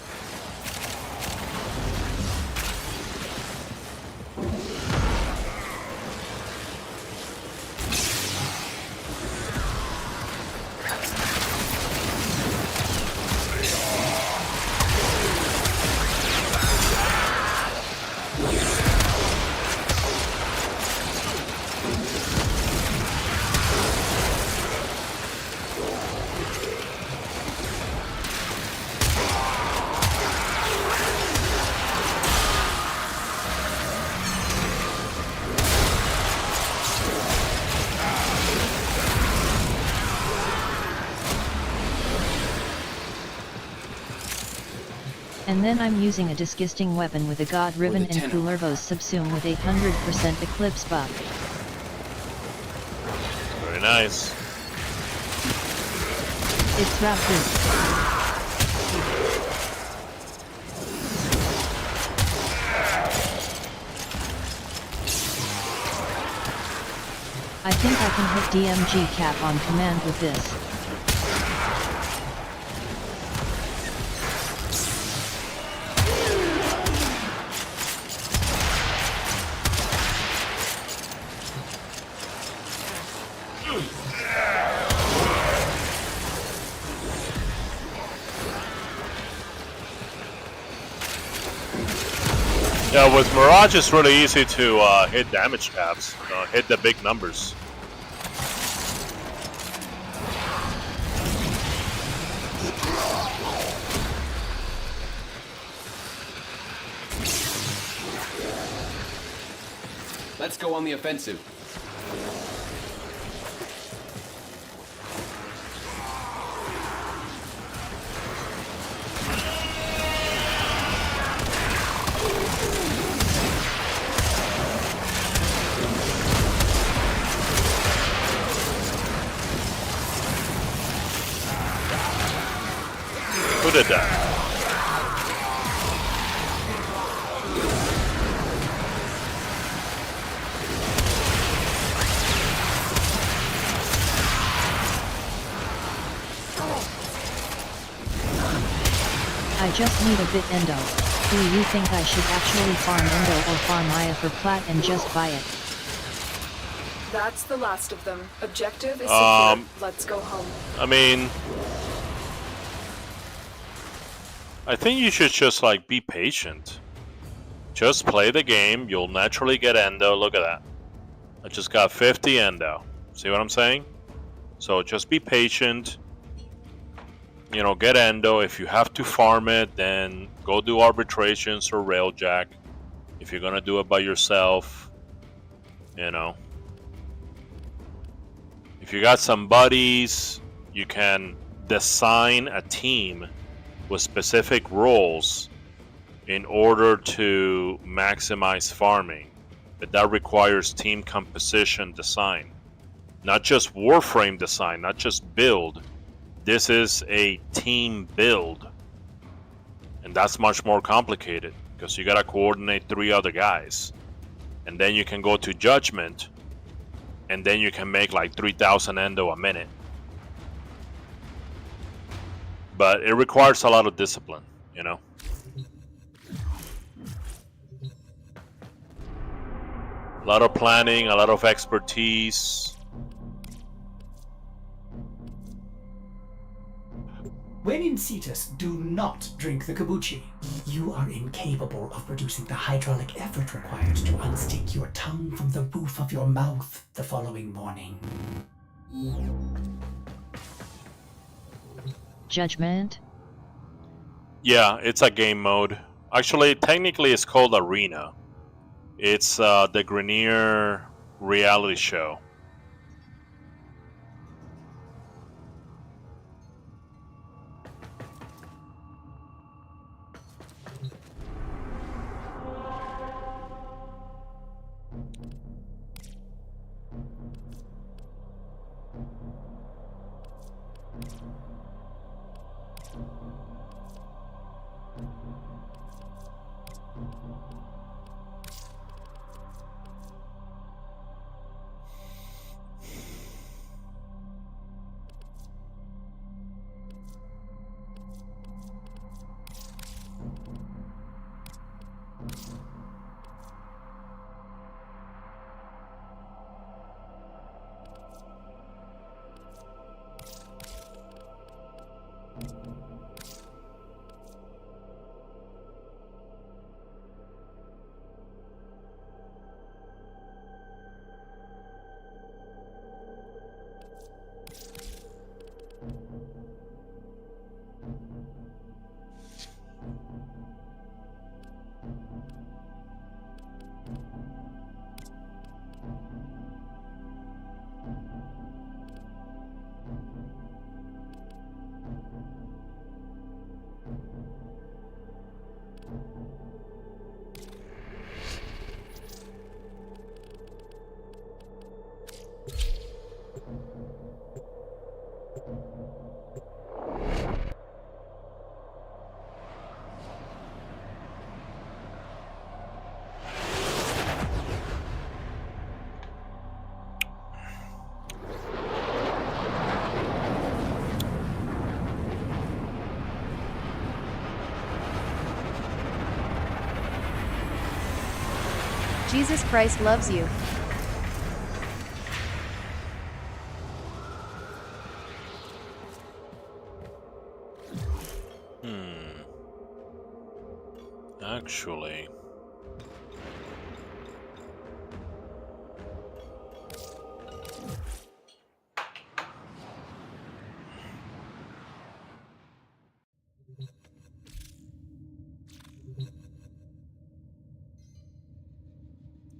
And then I'm using a disgusting weapon with a god ribbon and tenno. Kullervo's subsume with 800% eclipse buff. Very nice. It's Rafu. I think I can hit DMG cap on command with this. Yeah, with Mirage it's really easy to hit damage caps, hit the big numbers. Let's go on the offensive. Who did that? I just need a bit endo. Do you think I should actually farm endo or farm Maya for plat and just buy it? That's the last of them. Objective is secure. Let's go home. I mean, I think you should just like be patient. Just play the game. You'll naturally get endo. Look at that. I just got 50 endo. See what I'm saying? So just be patient. You know, get endo. If you have to farm it, then go do arbitrations or railjack. If you're gonna do it by yourself, you know. If you got some buddies, you can design a team with specific roles in order to maximize farming. But that requires team composition design. Not just Warframe design, not just build. This is a team build. And that's much more complicated because you gotta coordinate 3 other guys. And then you can go to judgment, and then you can make like 3,000 endo a minute. But it requires a lot of discipline, you know? A lot of planning, a lot of expertise. When in Cetus, do not drink the kombucha. You are incapable of producing the hydraulic effort required to unstick your tongue from the roof of your mouth the following morning. Judgment? Yeah, it's a game mode. Actually, technically it's called Arena. It's the Grenier reality show. Jesus Christ loves you. Actually,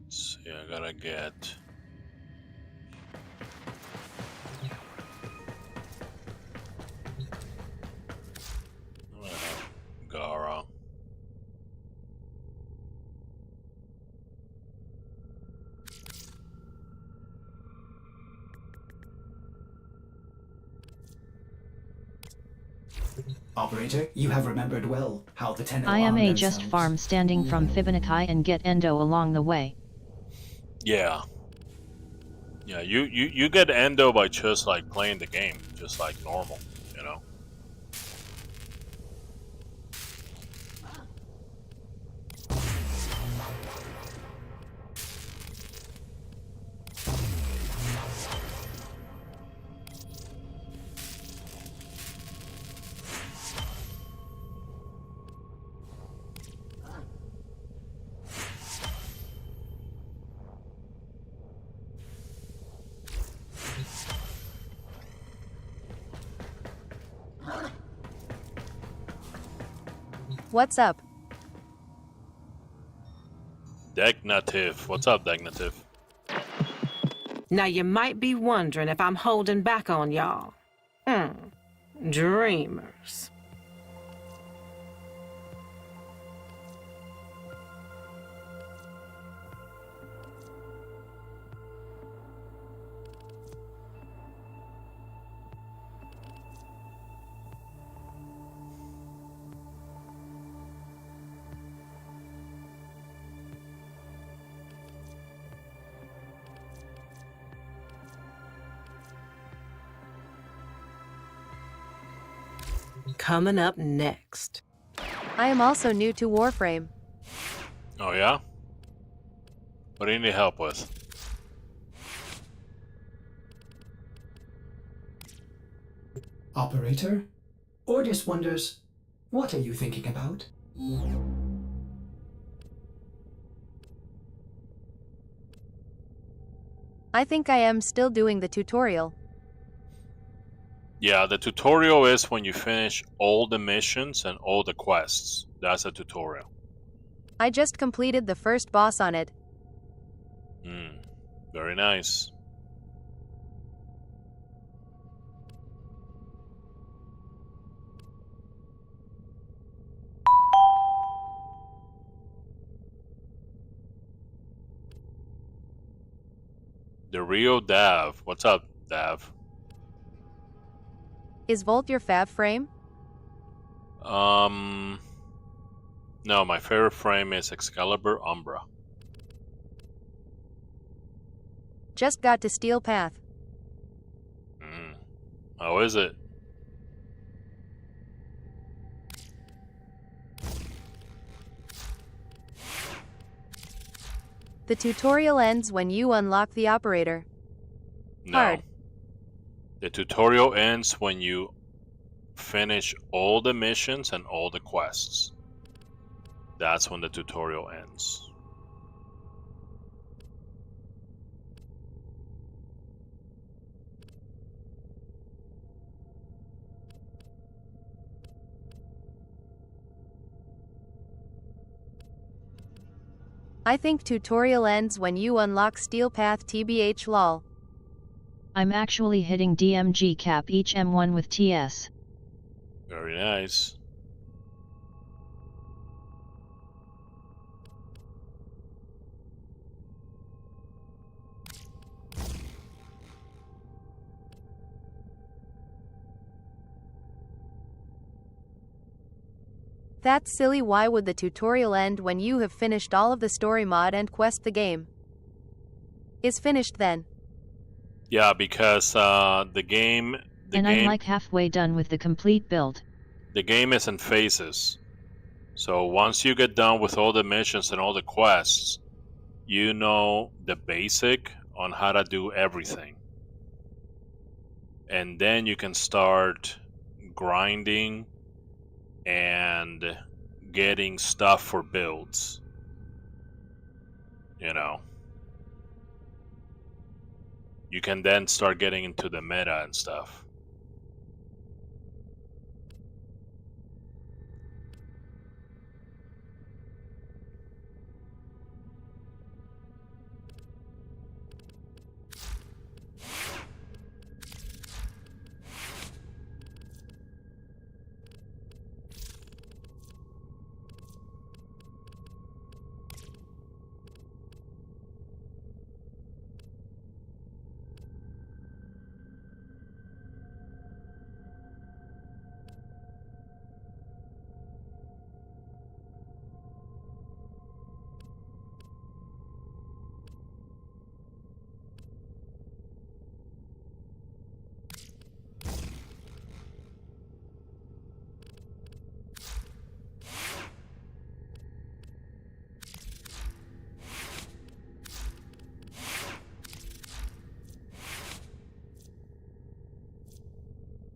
let's see. Yeah, I gotta get. Gara. Operator, you have remembered well how the tenno I am arm a just themselves. farm standing from Fibonacci and get endo along the way. Yeah. Yeah, you get endo by just like playing the game, just like normal, you know. What's up? Degnative. What's up, Degnative? Now you might be wondering if I'm holding back on y'all. Dreamers. Coming up next. I am also new to Warframe. Oh yeah? What do you need help with? Operator? Ordis wonders, what are you thinking about? I think I am still doing the tutorial. Yeah, the tutorial is when you finish all the missions and all the quests. That's a tutorial. I just completed the first boss on it. Very nice. The Rio Dav. What's up, Dav? Is Volt your fab frame? No, my favorite frame is Excalibur Umbra. Just got to Steel Path. How is it? The tutorial ends when you unlock the operator. No. Hard. The tutorial ends when you finish all the missions and all the quests. That's when the tutorial ends. I think tutorial ends when you unlock Steel Path TBH lol. I'm actually hitting DMG cap each M1 with TS. Very nice. That's silly. Why would the tutorial end when you have finished all of the story mod and quest? The game is finished then. Yeah, because the game I'm like halfway done with the complete build. The game is in phases. So once you get done with all the missions and all the quests, you know the basic on how to do everything. And then you can start grinding and getting stuff for builds. You know. You can then start getting into the meta and stuff.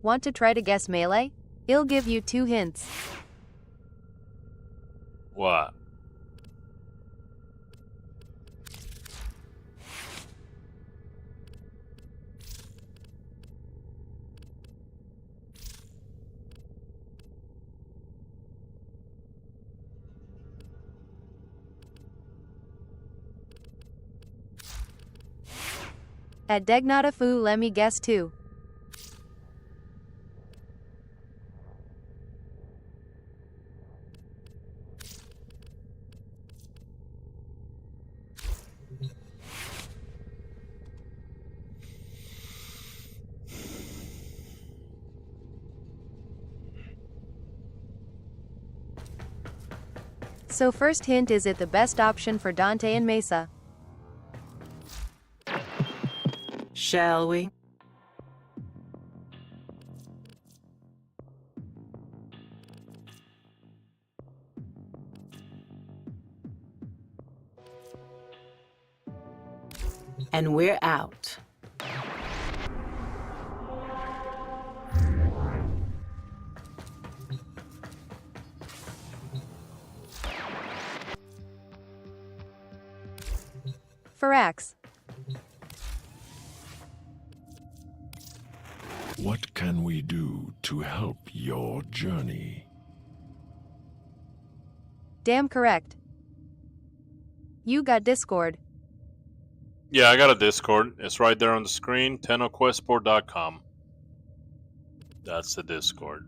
Want to try to guess melee? I'll give you 2 hints. What? At Degnatafu, let me guess too. So first hint, is it the best option for Dante and Mesa? Shall we? And we're out. Farax. What can we do to help your journey? Damn correct. You got Discord. Yeah, I got a Discord. It's right there on the screen. tennoquestport.com. That's the Discord.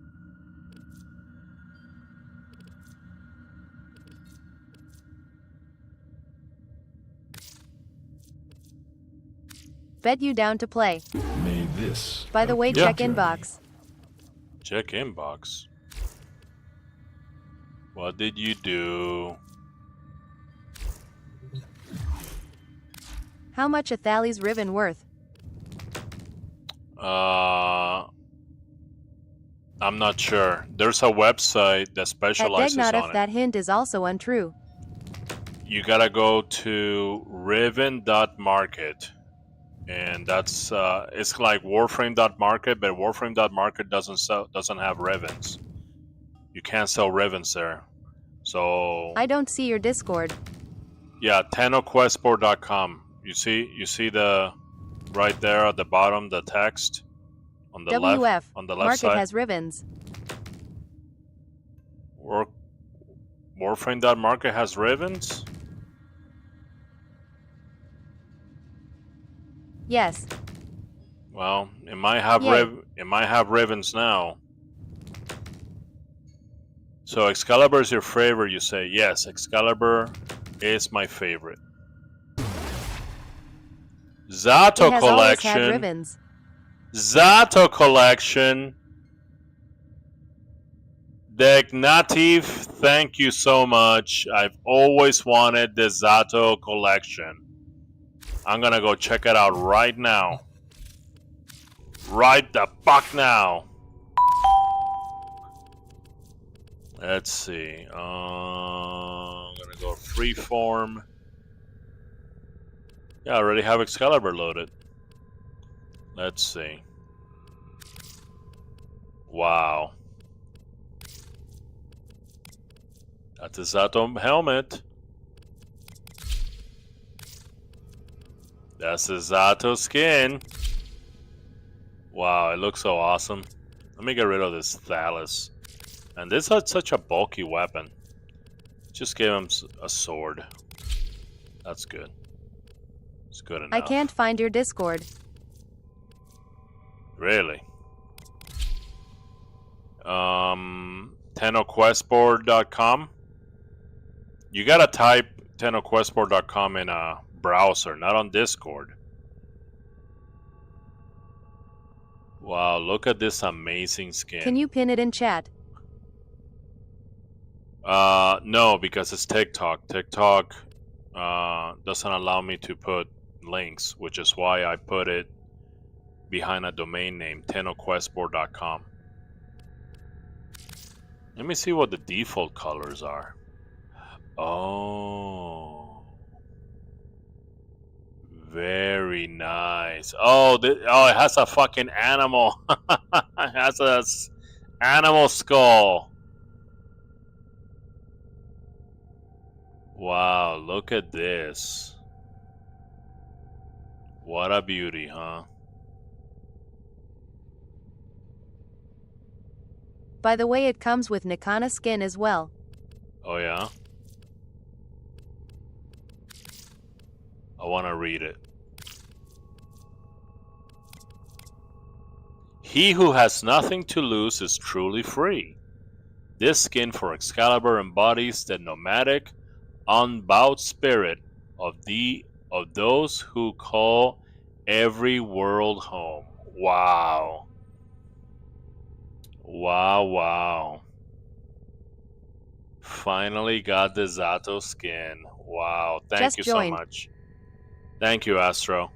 Bet you down to play. May this. By the way, Yeah. check inbox. Check inbox. What did you do? How much a Thales ribbon worth? I'm not sure. There's a website that At specializes on Degnatif, it. that hint is also untrue. You gotta go to riven.market. And that's it's like Warframe.market, but Warframe.market doesn't have ribbons. You can't sell ribbons there. So I don't see your Discord. yeah, tennoquestport.com. You see the right there at the bottom, the text on the WF. left on the left Market side. has ribbons. Warframe.market has ribbons? Yes. Well, it might have ribbons now. So Excalibur is your favorite, you say. Yes, Excalibur is my favorite. Zato It has always had collection. ribbons. Zato collection. Degnativ, thank you so much. I've always wanted the Zato collection. I'm gonna go check it out right now. Right the fuck now. Let's see. I'm gonna go freeform. Yeah, I already have Excalibur loaded. Let's see. Wow. That's a Zato helmet. That's the Zato skin. Wow, it looks so awesome. Let me get rid of this Thales. And this is such a bulky weapon. Just give him a sword. That's good. It's good enough. I can't find your Discord. Really? tennoquestboard.com. You gotta type tennoquestboard.com in a browser, not on Discord. Wow, look at this amazing skin. Can you pin it in chat? No, because it's TikTok. TikTok doesn't allow me to put links, which is why I put it behind a domain name, tennoquestboard.com. Let me see what the default colors are. Oh. Very nice. Oh, it has a fucking animal. It has a animal skull. Wow, look at this. What a beauty, huh? By the way, it comes with Nikana skin as well. Oh yeah? I want to read it. He who has nothing to lose is truly free. This skin for Excalibur embodies the nomadic, unbowed spirit of those who call every world home. Wow. Wow, wow. Finally got the Zato skin. Wow. Thank you so much. Thank you, Astro.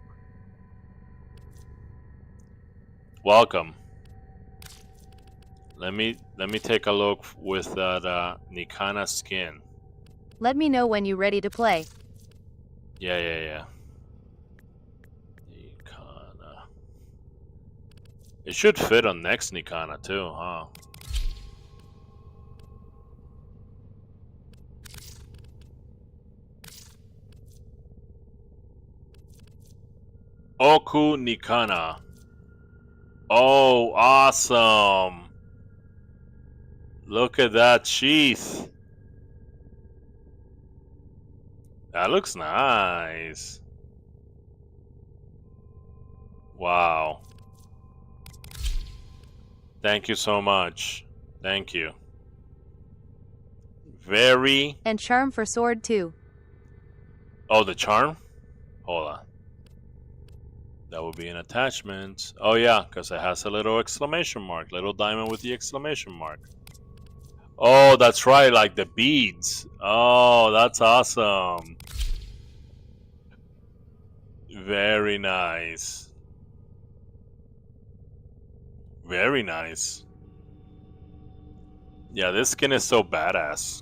Welcome. Let me take a look with that Nikana skin. Let me know when you're ready to play. Yeah. Nikana. It should fit on next Nikana too, huh? Oku Nikana. Oh, awesome. Look at that sheath. That looks nice. Wow. Thank you so much. Thank you. Very... And charm for sword too. Oh, the charm? Hold on. That will be an attachment. Oh yeah, because it has a little exclamation mark. Little diamond with the exclamation mark. Oh, that's right, like the beads. Oh, that's awesome. Very nice. Very nice. Yeah, this skin is so badass.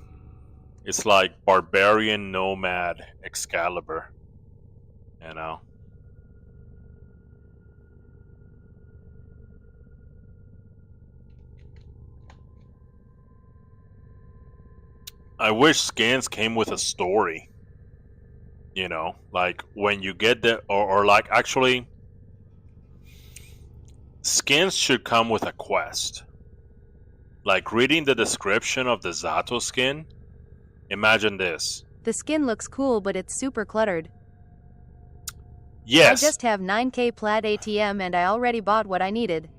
It's like barbarian nomad Excalibur. You know? I wish skins came with a story. You know, like when you get the or like actually skins should come with a quest. Like reading the description of the Zato skin, imagine this. The skin looks cool, but it's super cluttered. Yes. I just have 9k plat ATM and I already bought what I needed.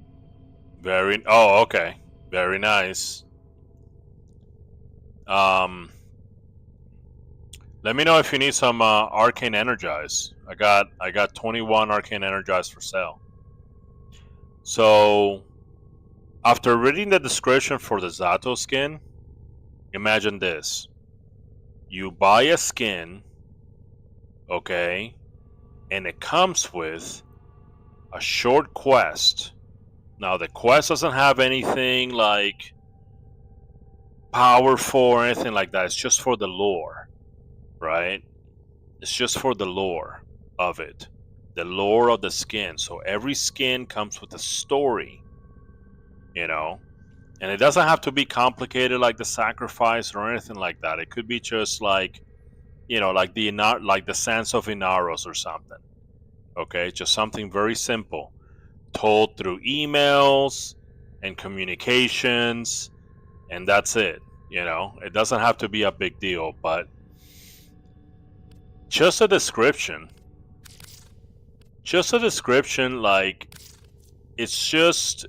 Oh, okay. Very nice. Let me know if you need some arcane energize. I got 21 arcane energize for sale. So after reading the description for the Zato skin, imagine this. You buy a skin, okay, and it comes with a short quest. Now the quest doesn't have anything like powerful or anything like that. It's just for the lore, right? It's just for the lore of it. The lore of the skin. So every skin comes with a story, you know? And it doesn't have to be complicated like the sacrifice or anything like that. It could be just like, you know, like the Sands of Inaros or something. Okay, just something very simple, told through emails and communications, and that's it. You know, it doesn't have to be a big deal, but just a description. Just a description, like, it's just,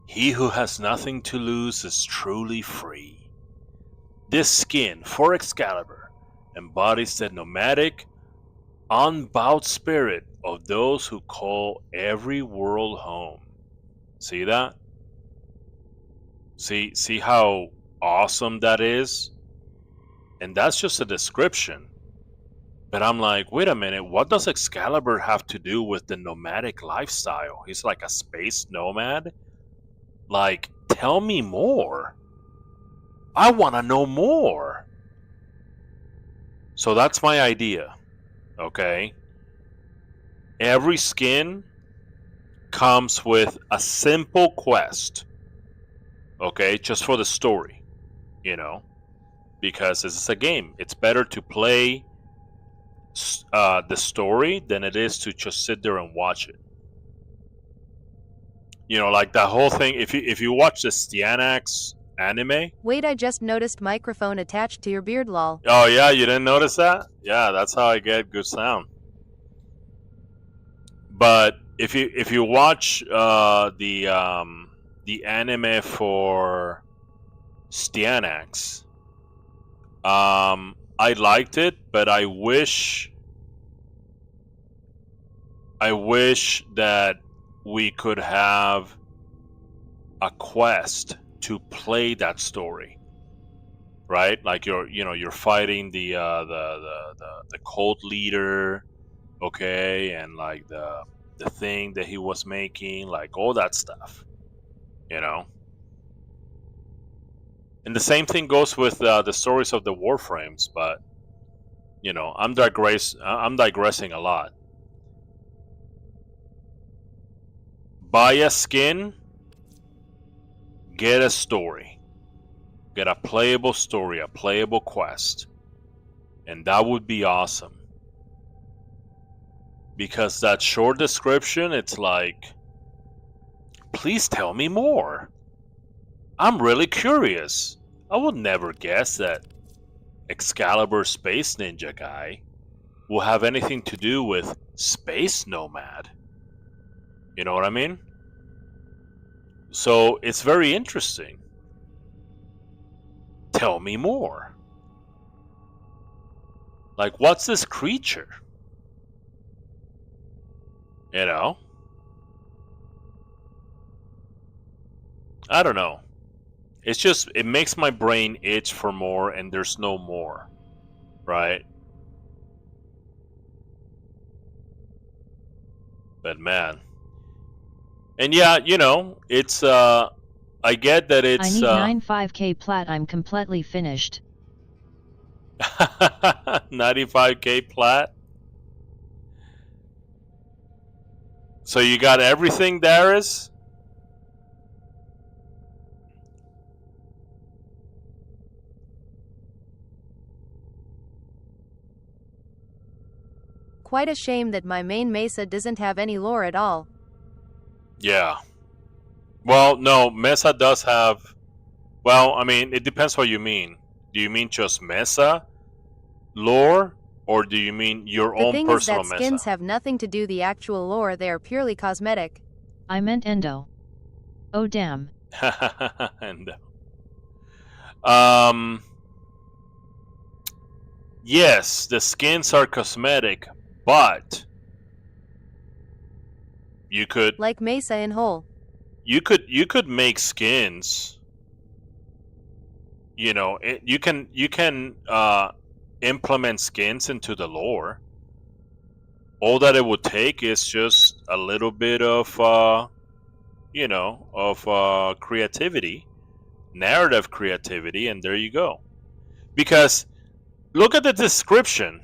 he who has nothing to lose is truly free. This skin for Excalibur embodies the nomadic, unbowed spirit of those who call every world home. See that? See how awesome that is? And that's just a description. But I'm like, wait a minute, what does Excalibur have to do with the nomadic lifestyle? He's like a space nomad? Like, tell me more. I want to know more. So that's my idea. Okay, every skin comes with a simple quest. Okay, just for the story, you know, because this is a game. It's better to play the story than it is to just sit there and watch it. You know, like that whole thing. If you watch the Stianax anime. Wait, I just noticed microphone attached to your beard, lol. Oh yeah, you didn't notice that? Yeah, that's how I get good sound. But if you watch the anime for Stianax, I liked it, but I wish that we could have a quest to play that story, right? Like you're fighting the cult leader, okay, and like the thing that he was making, like all that stuff, you know. And the same thing goes with the stories of the Warframes, but you know, I'm digressing a lot. Buy a skin, get a story, get a playable story, a playable quest, and that would be awesome. Because that short description, it's like, please tell me more. I'm really curious. I would never guess that Excalibur Space Ninja guy will have anything to do with Space Nomad. You know what I mean? So it's very interesting. Tell me more. Like, what's this creature? You know? I don't know. It's just, it makes my brain itch for more, and there's no more. Right? But man. And yeah, you know, it's, I get that it's... I need 95k plat, I'm completely finished. 95k plat? So you got everything, Darius? Quite a shame that my main Mesa doesn't have any lore at all. Yeah. Well, no, Mesa does have... Well, I mean, it depends what you mean. Do you mean just Mesa lore? Or do you mean your The own thing is personal that Mesa? skins have nothing to do the actual lore, they are purely cosmetic. I meant Endo. Oh damn. Endo. Yes, the skins are cosmetic, but you could... Like Mesa in whole. You could make skins. You know, you can implement skins into the lore. All that it would take is just a little bit of you know, of creativity, narrative creativity, and there you go. Because look at the description.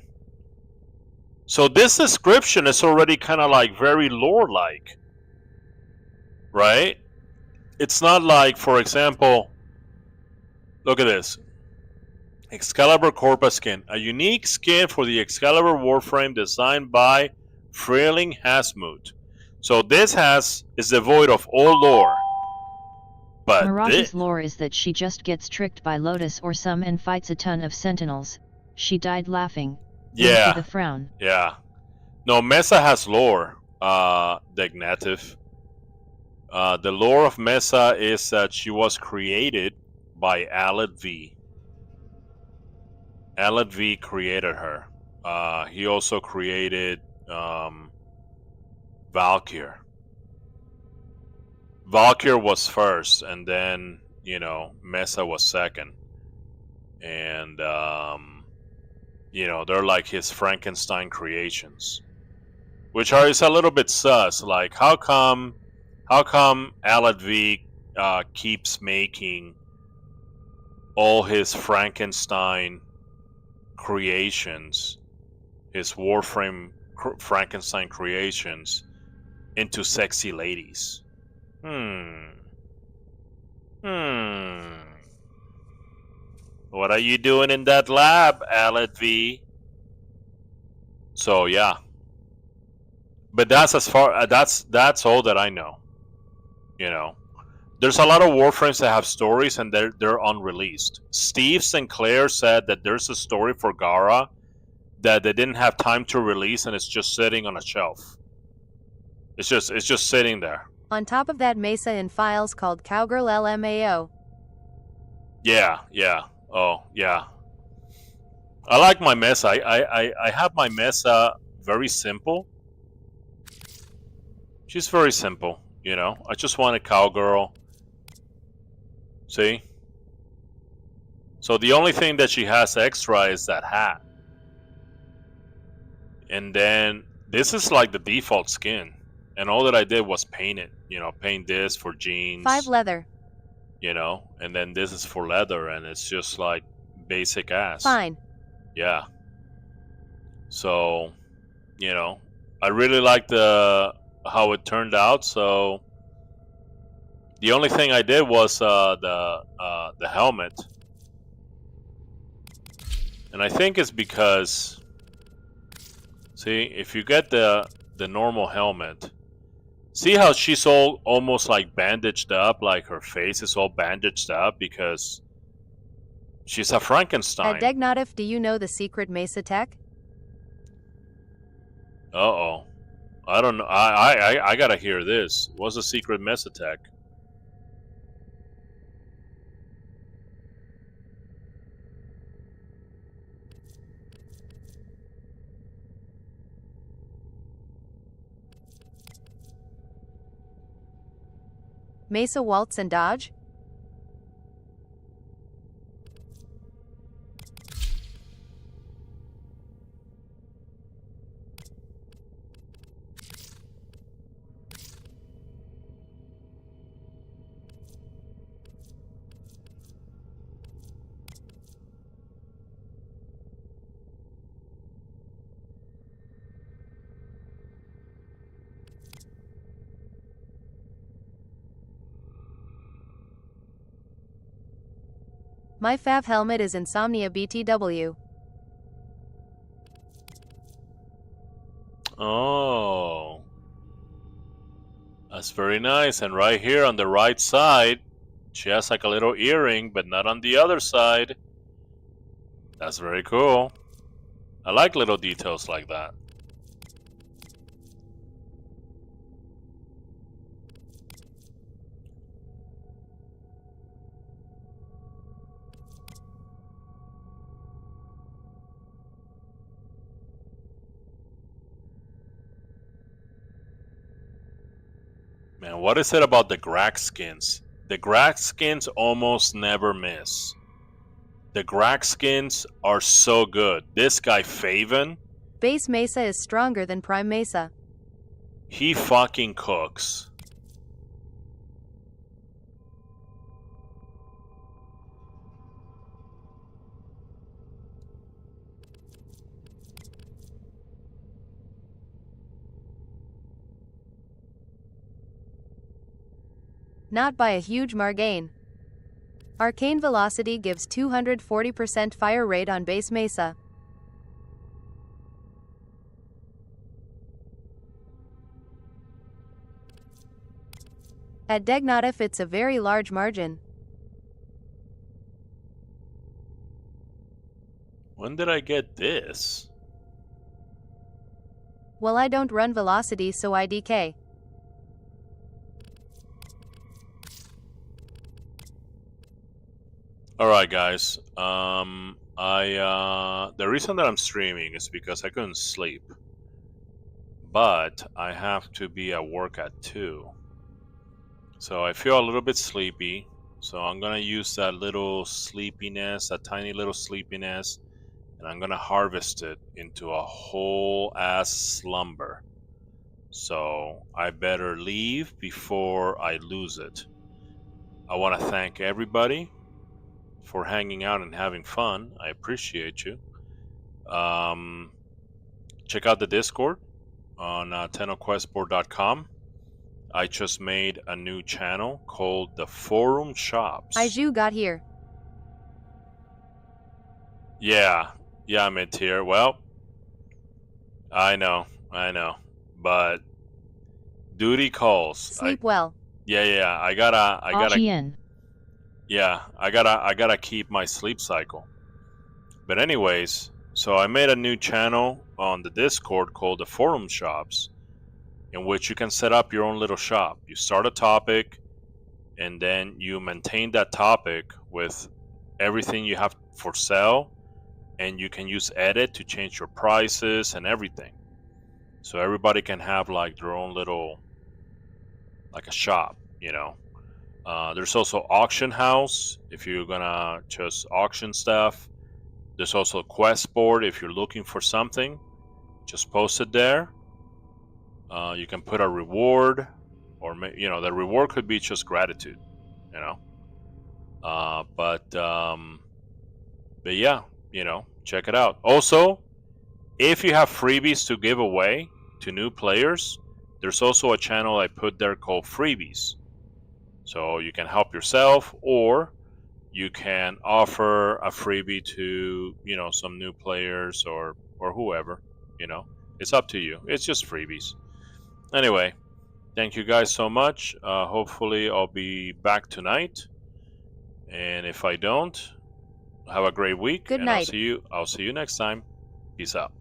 So this description is already kind of like very lore-like. Right? It's not like, for example, look at this. Excalibur Corpus skin. A unique skin for the Excalibur Warframe designed by Freeling Hasmut. So this is devoid of all lore. But Mirage's lore is that she just gets tricked by Lotus or some and fights a ton of sentinels. She died laughing. Yeah. The frown. Yeah. No, Mesa has lore, Degnative. The lore of Mesa is that she was created by Alad V. Alad V created her. He also created Valkyr. Valkyr was first, and then, you know, Mesa was second. And, you know, they're like his Frankenstein creations. Which is a little bit sus. Like, how come Alad V keeps making all his Frankenstein creations his Warframe Frankenstein creations into sexy ladies. What are you doing in that lab, Aled V? So yeah, but that's as far that's all that I know. You know, there's a lot of Warframes that have stories and they're unreleased. Steve Sinclair said that there's a story for Gara that they didn't have time to release and it's just sitting on a shelf. It's just sitting there. On top of that, Mesa in files called Cowgirl LMAO. Yeah. Oh, yeah. I like my Mesa. I have my Mesa very simple. She's very simple, you know. I just want a cowgirl. See? So the only thing that she has extra is that hat. And then this is like the default skin. And all that I did was paint it. You know, paint this for jeans. 5 leather. You know, and then this is for leather, and it's just like basic ass. Fine. Yeah. So, you know, I really like how it turned out. So the only thing I did was the helmet, and I think it's because, see, if you get the normal helmet. See how she's all almost like bandaged up, like her face is all bandaged up because she's a Frankenstein. At Degnatif, do you know the secret Mesa tech? Uh-oh. I don't know. I gotta hear this. What's the secret Mesa tech? Mesa waltz and dodge? My fav helmet is Insomnia BTW. Oh. That's very nice. And right here on the right side, she has like a little earring, but not on the other side. That's very cool. I like little details like that. Man, what is it about the Grag skins? The Grag skins almost never miss. The Grag skins are so good. This guy, Faven. Base Mesa is stronger than Prime Mesa. He fucking cooks. Not by a huge margin. Arcane Velocity gives 240% fire rate on base Mesa. At Degnatif, it's a very large margin. When did I get this? Well, I don't run Velocity, so I DK. Alright guys, the reason that I'm streaming is because I couldn't sleep. But I have to be at work at 2. So I feel a little bit sleepy. So I'm gonna use that little sleepiness, that tiny little sleepiness, and I'm gonna harvest it into a whole ass slumber. So I better leave before I lose it. I wanna thank everybody for hanging out and having fun. I appreciate you. check out the Discord on tennoquestboard.com. I just made a new channel called the Forum Shops. Aiju got here. Yeah, mid-tier. Well, I know, but duty calls. Sleep well. Yeah. I gotta. Ajian. Yeah, I gotta keep my sleep cycle. But anyways, so I made a new channel on the Discord called the Forum Shops, in which you can set up your own little shop. You start a topic, and then you maintain that topic with everything you have for sale, and you can use edit to change your prices and everything. So everybody can have like their own little, like a shop, you know. There's also auction house if you're gonna just auction stuff. There's also a quest board if you're looking for something. Just post it there. You can put a reward, or the reward could be just gratitude, you know. But yeah, check it out. Also, if you have freebies to give away to new players, there's also a channel I put there called Freebies. So you can help yourself, or you can offer a freebie to, some new players or whoever, It's up to you. It's just freebies. Anyway, thank you guys so much. Hopefully I'll be back tonight. And if I don't, have a great week. Good and night. I'll see you next time. Peace out.